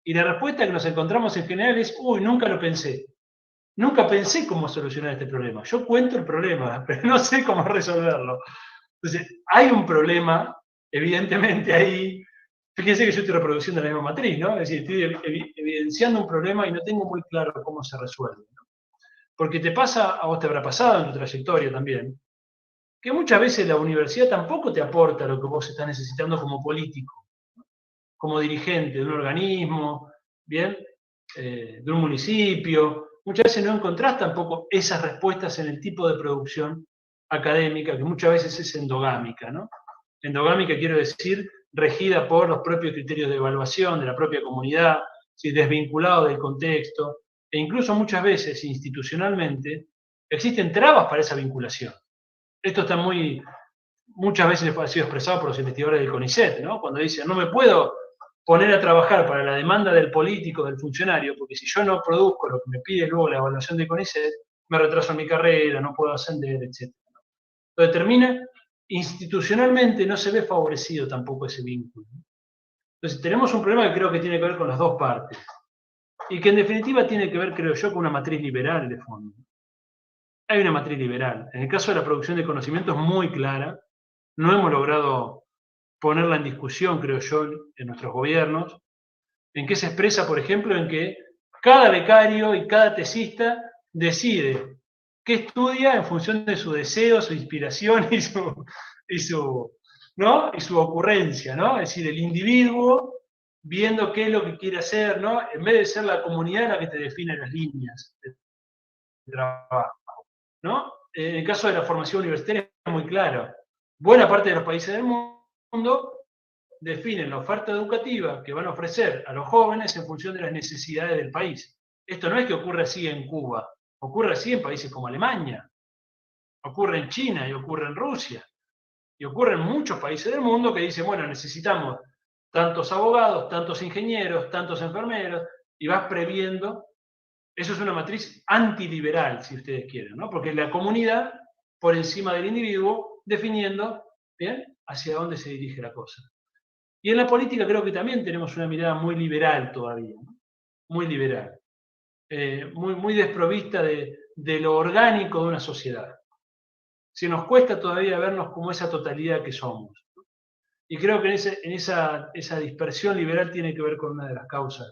Y la respuesta que nos encontramos en general es, nunca lo pensé. Nunca pensé cómo solucionar este problema. Yo cuento el problema, pero no sé cómo resolverlo. Entonces, hay un problema, evidentemente, ahí. Fíjense que yo estoy reproduciendo la misma matriz, ¿no? Es decir, estoy evidenciando un problema y no tengo muy claro cómo se resuelve, ¿no? Porque a vos te habrá pasado en tu trayectoria también, que muchas veces la universidad tampoco te aporta lo que vos estás necesitando como político, como dirigente de un organismo, ¿bien? De un municipio. Muchas veces no encontrás tampoco esas respuestas en el tipo de producción académica, que muchas veces es endogámica, ¿no? Endogámica quiero decir regida por los propios criterios de evaluación de la propia comunidad, ¿sí? Desvinculado del contexto, e incluso muchas veces institucionalmente existen trabas para esa vinculación. Esto está muchas veces ha sido expresado por los investigadores del CONICET, ¿no? Cuando dicen, no me puedo poner a trabajar para la demanda del político, del funcionario, porque si yo no produzco lo que me pide luego la evaluación del CONICET, me retraso en mi carrera, no puedo ascender, etc. Entonces termina, institucionalmente no se ve favorecido tampoco ese vínculo. Entonces tenemos un problema que creo que tiene que ver con las dos partes, y que en definitiva tiene que ver, creo yo, con una matriz liberal de fondo. Hay una matriz liberal. En el caso de la producción de conocimiento es muy clara, no hemos logrado ponerla en discusión, creo yo, en nuestros gobiernos, en que se expresa, por ejemplo, en que cada becario y cada tesista decide qué estudia en función de su deseo, su inspiración y su ocurrencia, ¿no? Es decir, el individuo viendo qué es lo que quiere hacer, ¿no? En vez de ser la comunidad la que te define las líneas de trabajo, ¿no? En el caso de la formación universitaria es muy claro. Buena parte de los países del mundo definen la oferta educativa que van a ofrecer a los jóvenes en función de las necesidades del país. Esto no es que ocurre así en Cuba, ocurre así en países como Alemania, ocurre en China y ocurre en Rusia, y ocurre en muchos países del mundo que dicen, bueno, necesitamos tantos abogados, tantos ingenieros, tantos enfermeros, y vas previendo. Eso es una matriz antiliberal, si ustedes quieren, ¿no? Porque es la comunidad por encima del individuo definiendo, ¿bien?, hacia dónde se dirige la cosa. Y en la política creo que también tenemos una mirada muy liberal todavía, ¿no? Muy liberal, muy desprovista de lo orgánico de una sociedad. Se nos cuesta todavía vernos como esa totalidad que somos, ¿no? Y creo que esa dispersión liberal tiene que ver con una de las causas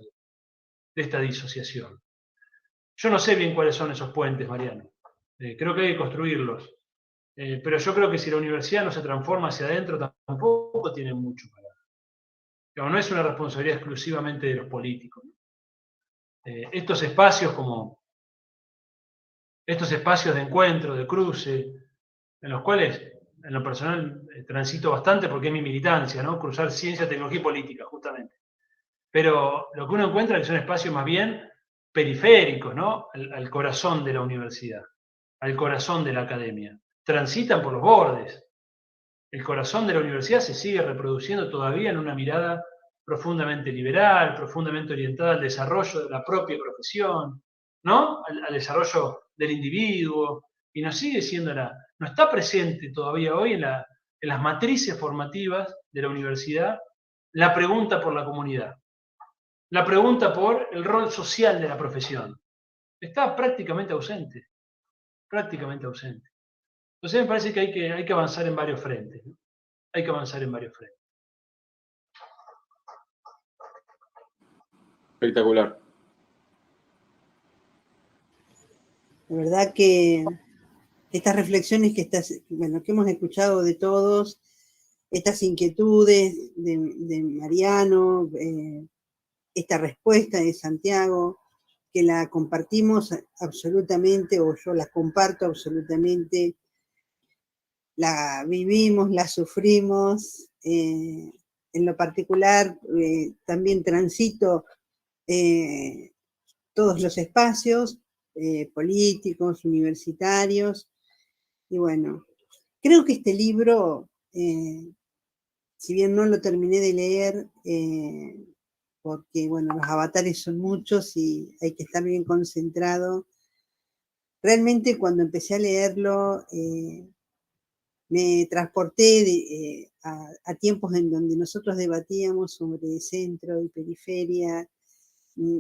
de esta disociación. Yo no sé bien cuáles son esos puentes, Mariano. Creo que hay que construirlos. Pero yo creo que si la universidad no se transforma hacia adentro, tampoco tiene mucho para dar. No es una responsabilidad exclusivamente de los políticos. Estos espacios de encuentro, de cruce, en los cuales en lo personal transito bastante porque es mi militancia, ¿no? Cruzar ciencia, tecnología y política, justamente. Pero lo que uno encuentra es que son espacios más bien periféricos, ¿no? Al corazón de la universidad, al corazón de la academia. Transitan por los bordes. El corazón de la universidad se sigue reproduciendo todavía en una mirada profundamente liberal, profundamente orientada al desarrollo de la propia profesión, ¿no? Al desarrollo del individuo, y no está presente todavía hoy en las matrices formativas de la universidad la pregunta por la comunidad, la pregunta por el rol social de la profesión. Está prácticamente ausente, prácticamente ausente. Entonces me parece que hay que avanzar en varios frentes, ¿no? Hay que avanzar en varios frentes. Espectacular. La verdad que estas reflexiones que hemos escuchado de todos, estas inquietudes de Mariano, esta respuesta de Santiago, que la compartimos absolutamente, o yo la comparto absolutamente, la vivimos, la sufrimos, en lo particular también transito todos los espacios políticos, universitarios, y bueno, creo que este libro, si bien no lo terminé de leer, porque bueno, los avatares son muchos y hay que estar bien concentrado, realmente cuando empecé a leerlo, me transporté a tiempos en donde nosotros debatíamos sobre centro y periferia,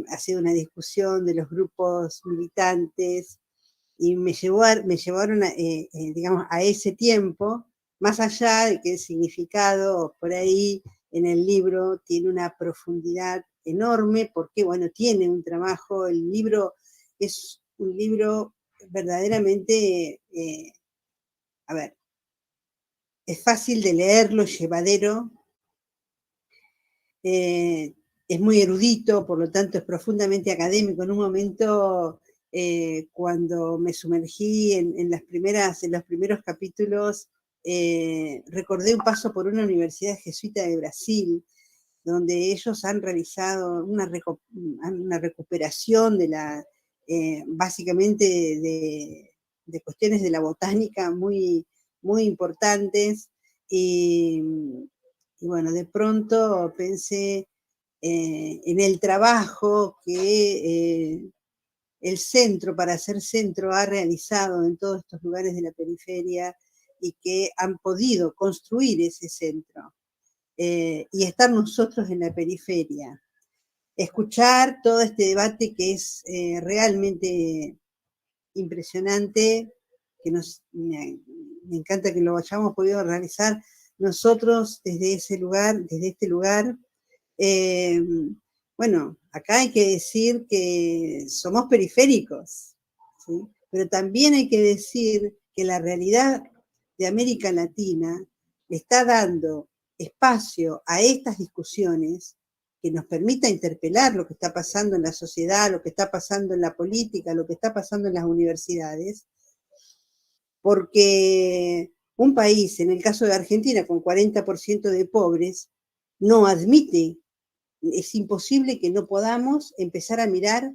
hacía una discusión de los grupos militantes, y me llevaron digamos, a ese tiempo, más allá de que el significado por ahí en el libro tiene una profundidad enorme, porque bueno, tiene un trabajo, el libro es un libro verdaderamente, a ver, es fácil de leerlo, llevadero, es muy erudito, por lo tanto es profundamente académico. En un momento, cuando me sumergí en los primeros capítulos, recordé un paso por una universidad jesuita de Brasil, donde ellos han realizado una recuperación básicamente de cuestiones de la botánica muy, muy importantes. Y bueno, de pronto pensé en el trabajo que el centro, para ser centro, ha realizado en todos estos lugares de la periferia y que han podido construir ese centro. Y estar nosotros en la periferia. Escuchar todo este debate que es realmente impresionante, que me encanta que lo hayamos podido realizar nosotros desde ese lugar, desde este lugar. Bueno, acá hay que decir que somos periféricos, ¿sí? Pero también hay que decir que la realidad de América Latina le está dando espacio a estas discusiones que nos permita interpelar lo que está pasando en la sociedad, lo que está pasando en la política, lo que está pasando en las universidades, porque un país, en el caso de Argentina, con 40% de pobres, no admite, es imposible que no podamos empezar a mirar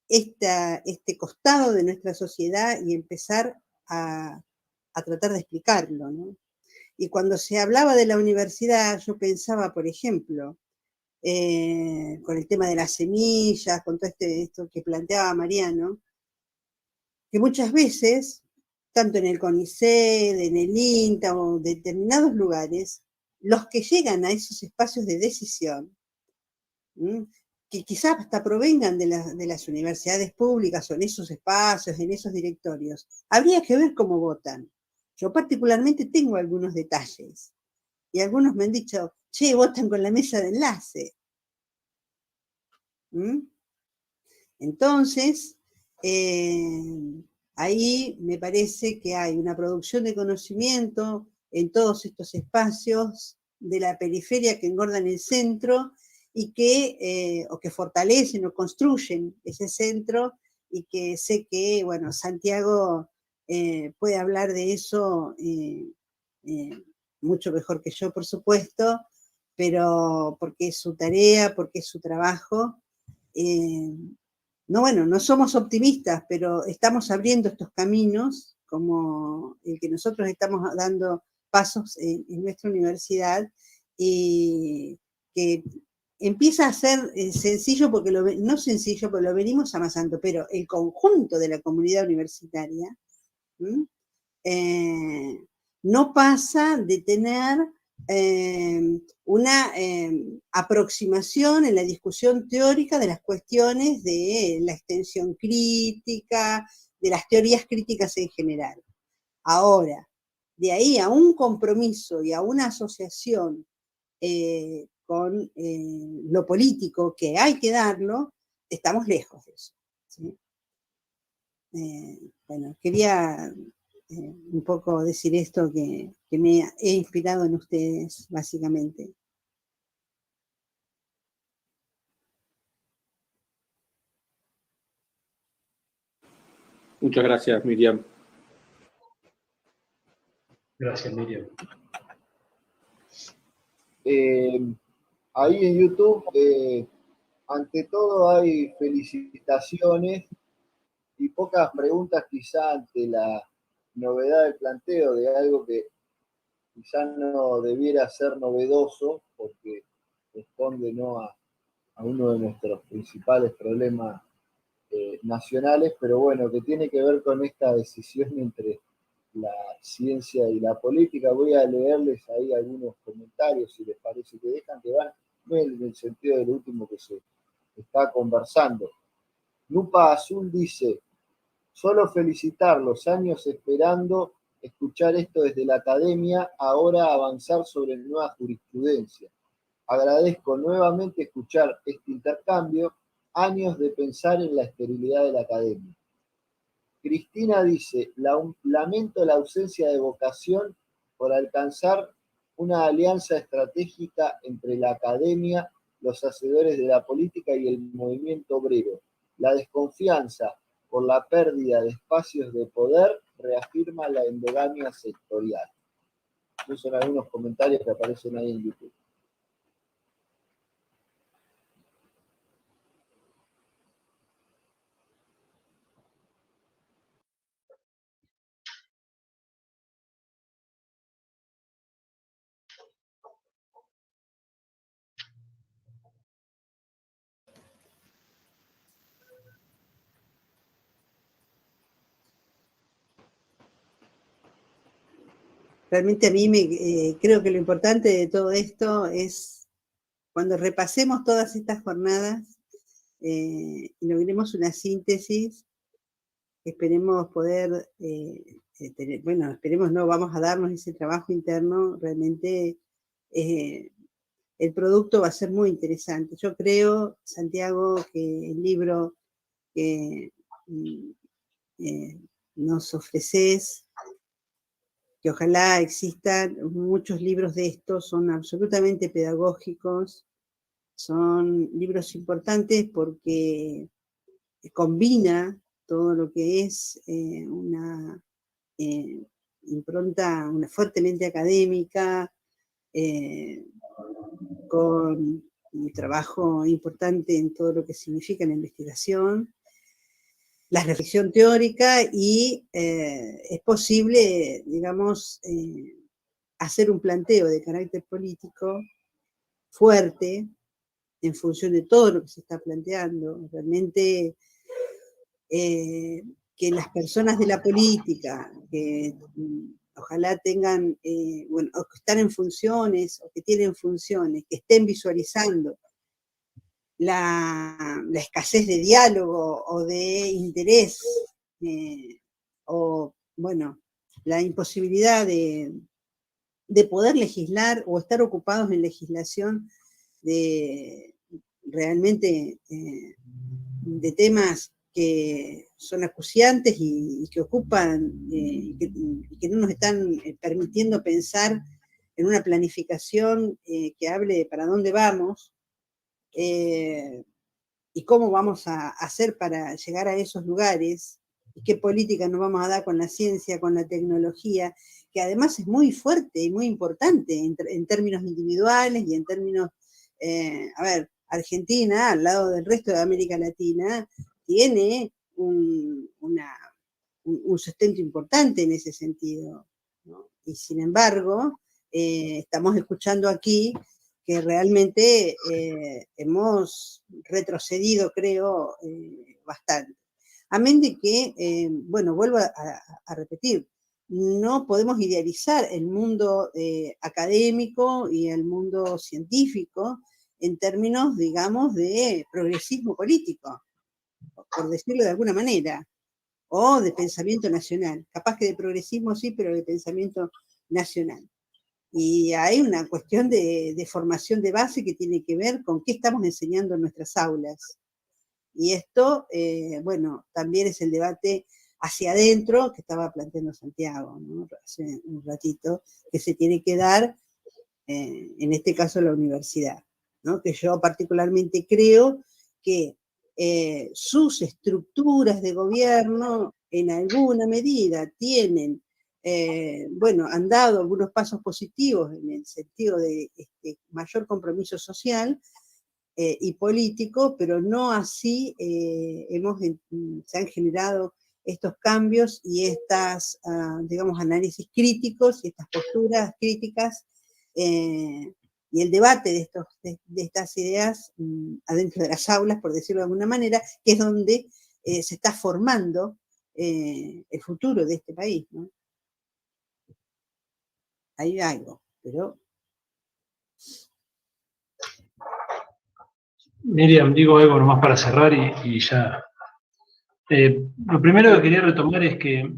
este costado de nuestra sociedad y empezar a tratar de explicarlo, ¿no? Y cuando se hablaba de la universidad, yo pensaba, por ejemplo, con el tema de las semillas, con todo esto que planteaba Mariano, que muchas veces, tanto en el CONICET, en el INTA o determinados lugares, los que llegan a esos espacios de decisión, que quizás hasta provengan de las universidades públicas o en esos espacios, en esos directorios, habría que ver cómo votan. Yo particularmente tengo algunos detalles y algunos me han dicho, che, votan con la mesa de enlace. Entonces, ahí me parece que hay una producción de conocimiento en todos estos espacios de la periferia que engordan el centro y o que fortalecen o construyen ese centro, y que sé que, bueno, Santiago puede hablar de eso mucho mejor que yo, por supuesto, pero porque es su tarea, porque es su trabajo. No, bueno, no somos optimistas, pero estamos abriendo estos caminos, como el que nosotros estamos dando pasos en nuestra universidad, y que empieza a ser sencillo, porque no sencillo, porque lo venimos amasando, pero el conjunto de la comunidad universitaria no pasa de tener una aproximación en la discusión teórica de las cuestiones de la extensión crítica, de las teorías críticas en general. Ahora, de ahí a un compromiso y a una asociación con lo político, que hay que darlo, estamos lejos de eso, ¿sí? Bueno, quería un poco decir esto que me he inspirado en ustedes, básicamente. Muchas gracias, Miriam. Gracias, Miriam. Ahí en YouTube, ante todo hay felicitaciones y pocas preguntas, quizá ante la novedad del planteo de algo que quizá no debiera ser novedoso, porque responde, ¿no?, a uno de nuestros principales problemas nacionales, pero bueno, que tiene que ver con esta decisión entre la ciencia y la política. Voy a leerles ahí algunos comentarios, si les parece, que dejan, que van en el sentido del último que se está conversando. Lupa Azul dice: solo felicitarlos, años esperando escuchar esto desde la academia, ahora avanzar sobre nueva jurisprudencia. Agradezco nuevamente escuchar este intercambio, años de pensar en la esterilidad de la academia. Cristina dice: lamento la ausencia de vocación por alcanzar una alianza estratégica entre la academia, los hacedores de la política y el movimiento obrero. La desconfianza por la pérdida de espacios de poder reafirma la endogamia sectorial. Esos son algunos comentarios que aparecen ahí en YouTube. Realmente a mí creo que lo importante de todo esto es cuando repasemos todas estas jornadas y logremos una síntesis, esperemos poder tener, bueno, esperemos no, vamos a darnos ese trabajo interno, realmente el producto va a ser muy interesante. Yo creo, Santiago, que el libro que nos ofreces, que ojalá existan muchos libros de estos, son absolutamente pedagógicos, son libros importantes porque combina todo lo que es una impronta una fuertemente académica, con un trabajo importante en todo lo que significa la investigación, la reflexión teórica y es posible, digamos, hacer un planteo de carácter político fuerte en función de todo lo que se está planteando. Realmente que las personas de la política, que ojalá tengan, bueno, o que están en funciones, o que tienen funciones, que estén visualizando la escasez de diálogo o de interés, o, bueno, la imposibilidad de poder legislar o estar ocupados en legislación de realmente de temas que son acuciantes y que ocupan, y que no nos están permitiendo pensar en una planificación que hable de para dónde vamos y cómo vamos a hacer para llegar a esos lugares, y qué política nos vamos a dar con la ciencia, con la tecnología, que además es muy fuerte y muy importante en términos individuales y en términos, a ver, Argentina, al lado del resto de América Latina, tiene un sustento importante en ese sentido, ¿no? Y sin embargo, estamos escuchando aquí que realmente hemos retrocedido, creo, bastante. Amén de que, bueno, vuelvo a repetir, no podemos idealizar el mundo académico y el mundo científico en términos, digamos, de progresismo político, por decirlo de alguna manera, o de pensamiento nacional. Capaz que de progresismo sí, pero de pensamiento nacional. Y hay una cuestión de formación de base que tiene que ver con qué estamos enseñando en nuestras aulas. Y esto, bueno, también es el debate hacia adentro que estaba planteando Santiago, ¿no? Hace un ratito, que se tiene que dar, en este caso, la universidad, ¿no? Que yo particularmente creo que sus estructuras de gobierno en alguna medida tienen, bueno, han dado algunos pasos positivos en el sentido de mayor compromiso social y político, pero no así se han generado estos cambios y estas, digamos, análisis críticos y estas posturas críticas y el debate de estas ideas adentro de las aulas, por decirlo de alguna manera, que es donde se está formando el futuro de este país, ¿no? Hay algo, pero... Miriam, digo algo nomás para cerrar y ya. Lo primero que quería retomar es que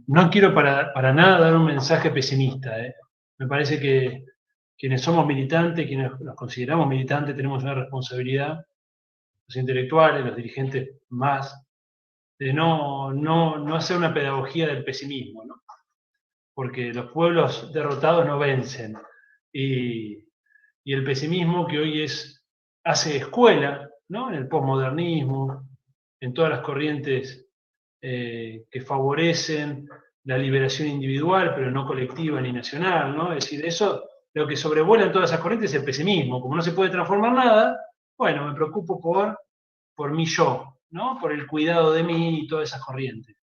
no quiero para nada dar un mensaje pesimista. Me parece que quienes somos militantes, quienes nos consideramos militantes, tenemos una responsabilidad, los intelectuales, los dirigentes más, de no hacer una pedagogía del pesimismo, ¿no? porque los pueblos derrotados no vencen. Y el pesimismo que hoy hace escuela, ¿no? En el posmodernismo, en todas las corrientes que favorecen la liberación individual, pero no colectiva ni nacional, ¿no? Es decir, eso, lo que sobrevuela en todas esas corrientes es el pesimismo. Como no se puede transformar nada, bueno, me preocupo por mí yo, ¿no? Por el cuidado de mí y todas esas corrientes.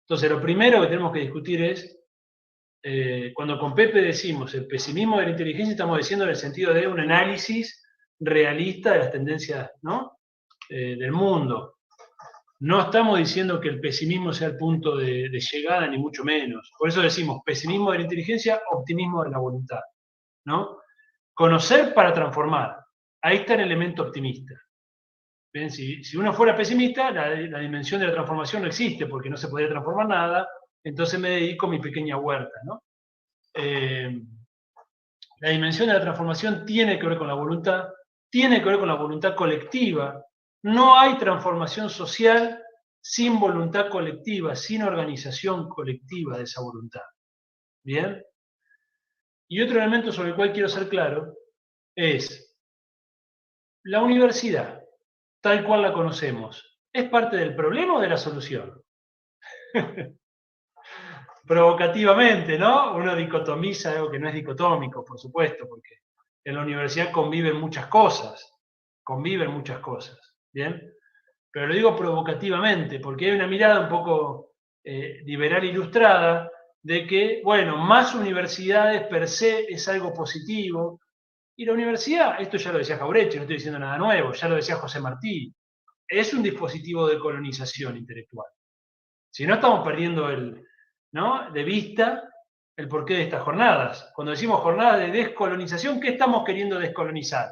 Entonces, lo primero que tenemos que discutir es, cuando con Pepe decimos el pesimismo de la inteligencia, estamos diciendo en el sentido de un análisis realista de las tendencias, ¿no? Del mundo. No estamos diciendo que el pesimismo sea el punto de llegada, ni mucho menos. Por eso decimos pesimismo de la inteligencia, optimismo de la voluntad, ¿no? Conocer para transformar. Ahí está el elemento optimista. Bien, si uno fuera pesimista, la dimensión de la transformación no existe, porque no se podría transformar nada, entonces me dedico a mi pequeña huerta, ¿no? La dimensión de la transformación tiene que ver con la voluntad, tiene que ver con la voluntad colectiva. No hay transformación social sin voluntad colectiva, sin organización colectiva de esa voluntad. ¿Bien? Y otro elemento sobre el cual quiero ser claro es la universidad, tal cual la conocemos, ¿es parte del problema o de la solución? Provocativamente, ¿no? Uno dicotomiza algo que no es dicotómico, por supuesto, porque en la universidad conviven muchas cosas, ¿bien? Pero lo digo provocativamente, porque hay una mirada un poco liberal ilustrada de que, bueno, más universidades per se es algo positivo, y la universidad, esto ya lo decía Jauretche, no estoy diciendo nada nuevo, ya lo decía José Martí, es un dispositivo de colonización intelectual. Si no, estamos perdiendo de vista el porqué de estas jornadas. Cuando decimos jornadas de descolonización, ¿qué estamos queriendo descolonizar?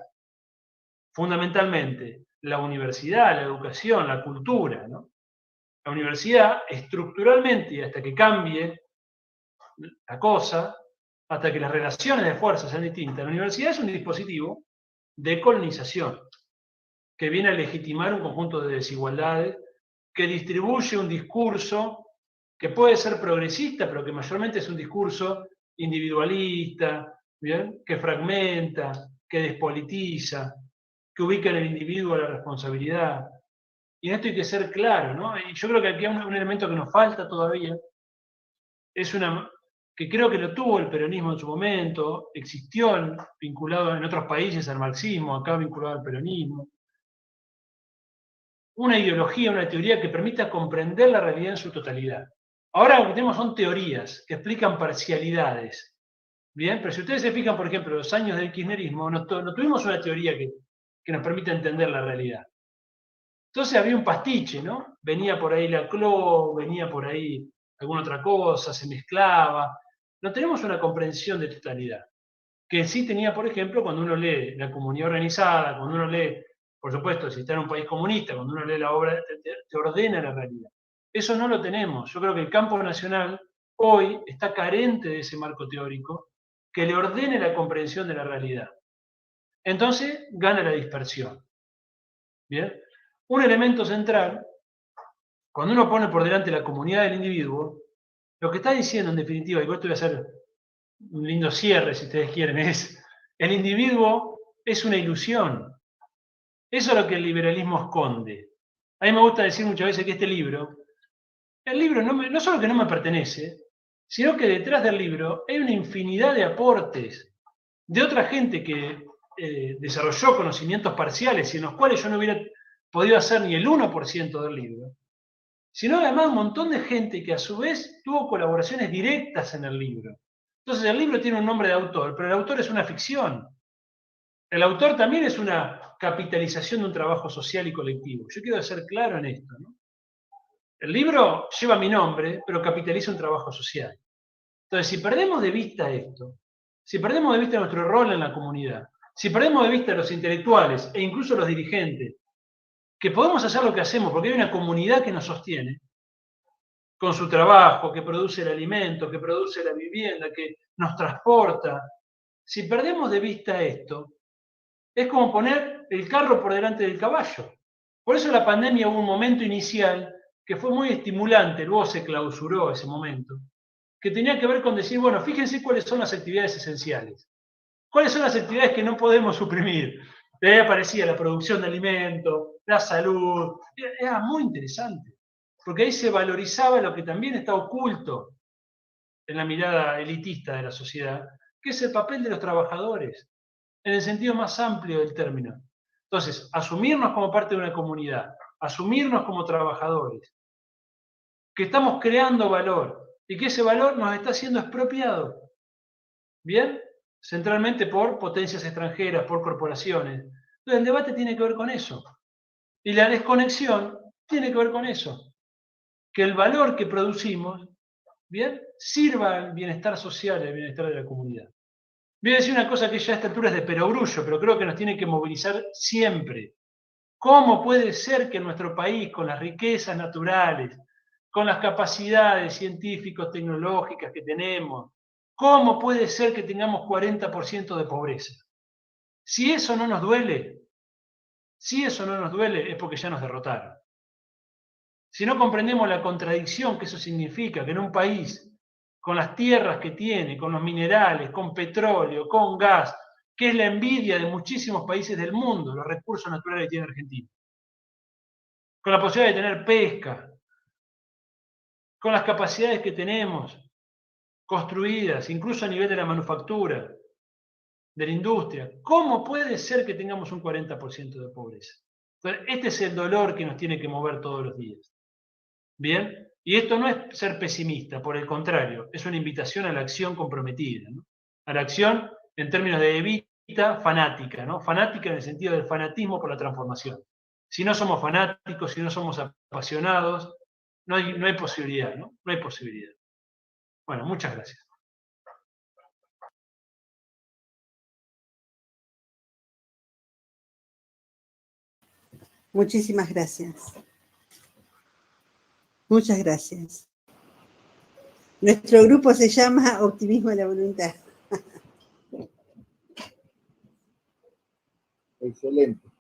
Fundamentalmente, la universidad, la educación, la cultura, ¿no? La universidad, estructuralmente, y hasta que cambie la cosa, hasta que las relaciones de fuerza sean distintas, la universidad es un dispositivo de colonización que viene a legitimar un conjunto de desigualdades, que distribuye un discurso que puede ser progresista, pero que mayormente es un discurso individualista, ¿bien? Que fragmenta, que despolitiza, que ubica en el individuo la responsabilidad. Y en esto hay que ser claro, ¿no? Y yo creo que aquí hay un elemento que nos falta todavía, que creo que lo tuvo el peronismo en su momento, existió vinculado en otros países al marxismo, acá vinculado al peronismo. Una ideología, una teoría que permita comprender la realidad en su totalidad. Ahora lo que tenemos son teorías que explican parcialidades. Bien, pero si ustedes se fijan, por ejemplo, los años del kirchnerismo, no tuvimos una teoría que nos permita entender la realidad. Entonces había un pastiche, ¿no? Venía por ahí la CLO, venía por ahí alguna otra cosa, se mezclaba. No tenemos una comprensión de totalidad. Que sí tenía, por ejemplo, cuando uno lee La Comunidad Organizada, cuando uno lee, por supuesto, si está en un país comunista, cuando uno lee la obra, te ordena la realidad. Eso no lo tenemos. Yo creo que el campo nacional hoy está carente de ese marco teórico que le ordene la comprensión de la realidad. Entonces, gana la dispersión. ¿Bien? Un elemento central, cuando uno pone por delante la comunidad del individuo, lo que está diciendo en definitiva, y con esto voy a hacer un lindo cierre si ustedes quieren, es el individuo es una ilusión. Eso es lo que el liberalismo esconde. A mí me gusta decir muchas veces que el libro no solo que no me pertenece, sino que detrás del libro hay una infinidad de aportes de otra gente que desarrolló conocimientos parciales y en los cuales yo no hubiera podido hacer ni el 1% del libro, sino además un montón de gente que a su vez tuvo colaboraciones directas en el libro. Entonces el libro tiene un nombre de autor, pero el autor es una ficción. El autor también es una capitalización de un trabajo social y colectivo. Yo quiero ser claro en esto, ¿no? El libro lleva mi nombre, pero capitaliza un trabajo social. Entonces, si perdemos de vista esto, si perdemos de vista nuestro rol en la comunidad, si perdemos de vista a los intelectuales e incluso a los dirigentes, que podemos hacer lo que hacemos porque hay una comunidad que nos sostiene, con su trabajo, que produce el alimento, que produce la vivienda, que nos transporta. Si perdemos de vista esto, es como poner el carro por delante del caballo. Por eso en la pandemia hubo un momento inicial que fue muy estimulante, luego se clausuró ese momento, que tenía que ver con decir, bueno, fíjense cuáles son las actividades esenciales. ¿Cuáles son las actividades que no podemos suprimir? De ahí aparecía la producción de alimentos, la salud. Era muy interesante, porque ahí se valorizaba lo que también está oculto en la mirada elitista de la sociedad, que es el papel de los trabajadores, en el sentido más amplio del término. Entonces, asumirnos como parte de una comunidad, asumirnos como trabajadores, que estamos creando valor y que ese valor nos está siendo expropiado. ¿Bien? Centralmente por potencias extranjeras, por corporaciones. Entonces, el debate tiene que ver con eso. Y la desconexión tiene que ver con eso. Que el valor que producimos, ¿bien?, sirva al bienestar social, al bienestar de la comunidad. Voy a decir una cosa que ya a esta altura es de perogrullo, pero creo que nos tiene que movilizar siempre. ¿Cómo puede ser que en nuestro país, con las riquezas naturales, con las capacidades científicos, tecnológicas que tenemos, cómo puede ser que tengamos 40% de pobreza? Si eso no nos duele, es porque ya nos derrotaron. Si no comprendemos la contradicción que eso significa, que en un país con las tierras que tiene, con los minerales, con petróleo, con gas, que es la envidia de muchísimos países del mundo, los recursos naturales que tiene Argentina, con la posibilidad de tener pesca, con las capacidades que tenemos construidas, incluso a nivel de la manufactura, de la industria, ¿cómo puede ser que tengamos un 40% de pobreza? Entonces, este es el dolor que nos tiene que mover todos los días. ¿Bien? Y esto no es ser pesimista, por el contrario, es una invitación a la acción comprometida, ¿no? A la acción en términos de evita fanática, ¿no? Fanática en el sentido del fanatismo por la transformación. Si no somos fanáticos, si no somos apasionados, no hay posibilidad, ¿no? No hay posibilidad. Bueno, muchas gracias. Muchísimas gracias. Muchas gracias. Nuestro grupo se llama Optimismo de la Voluntad. Excelente.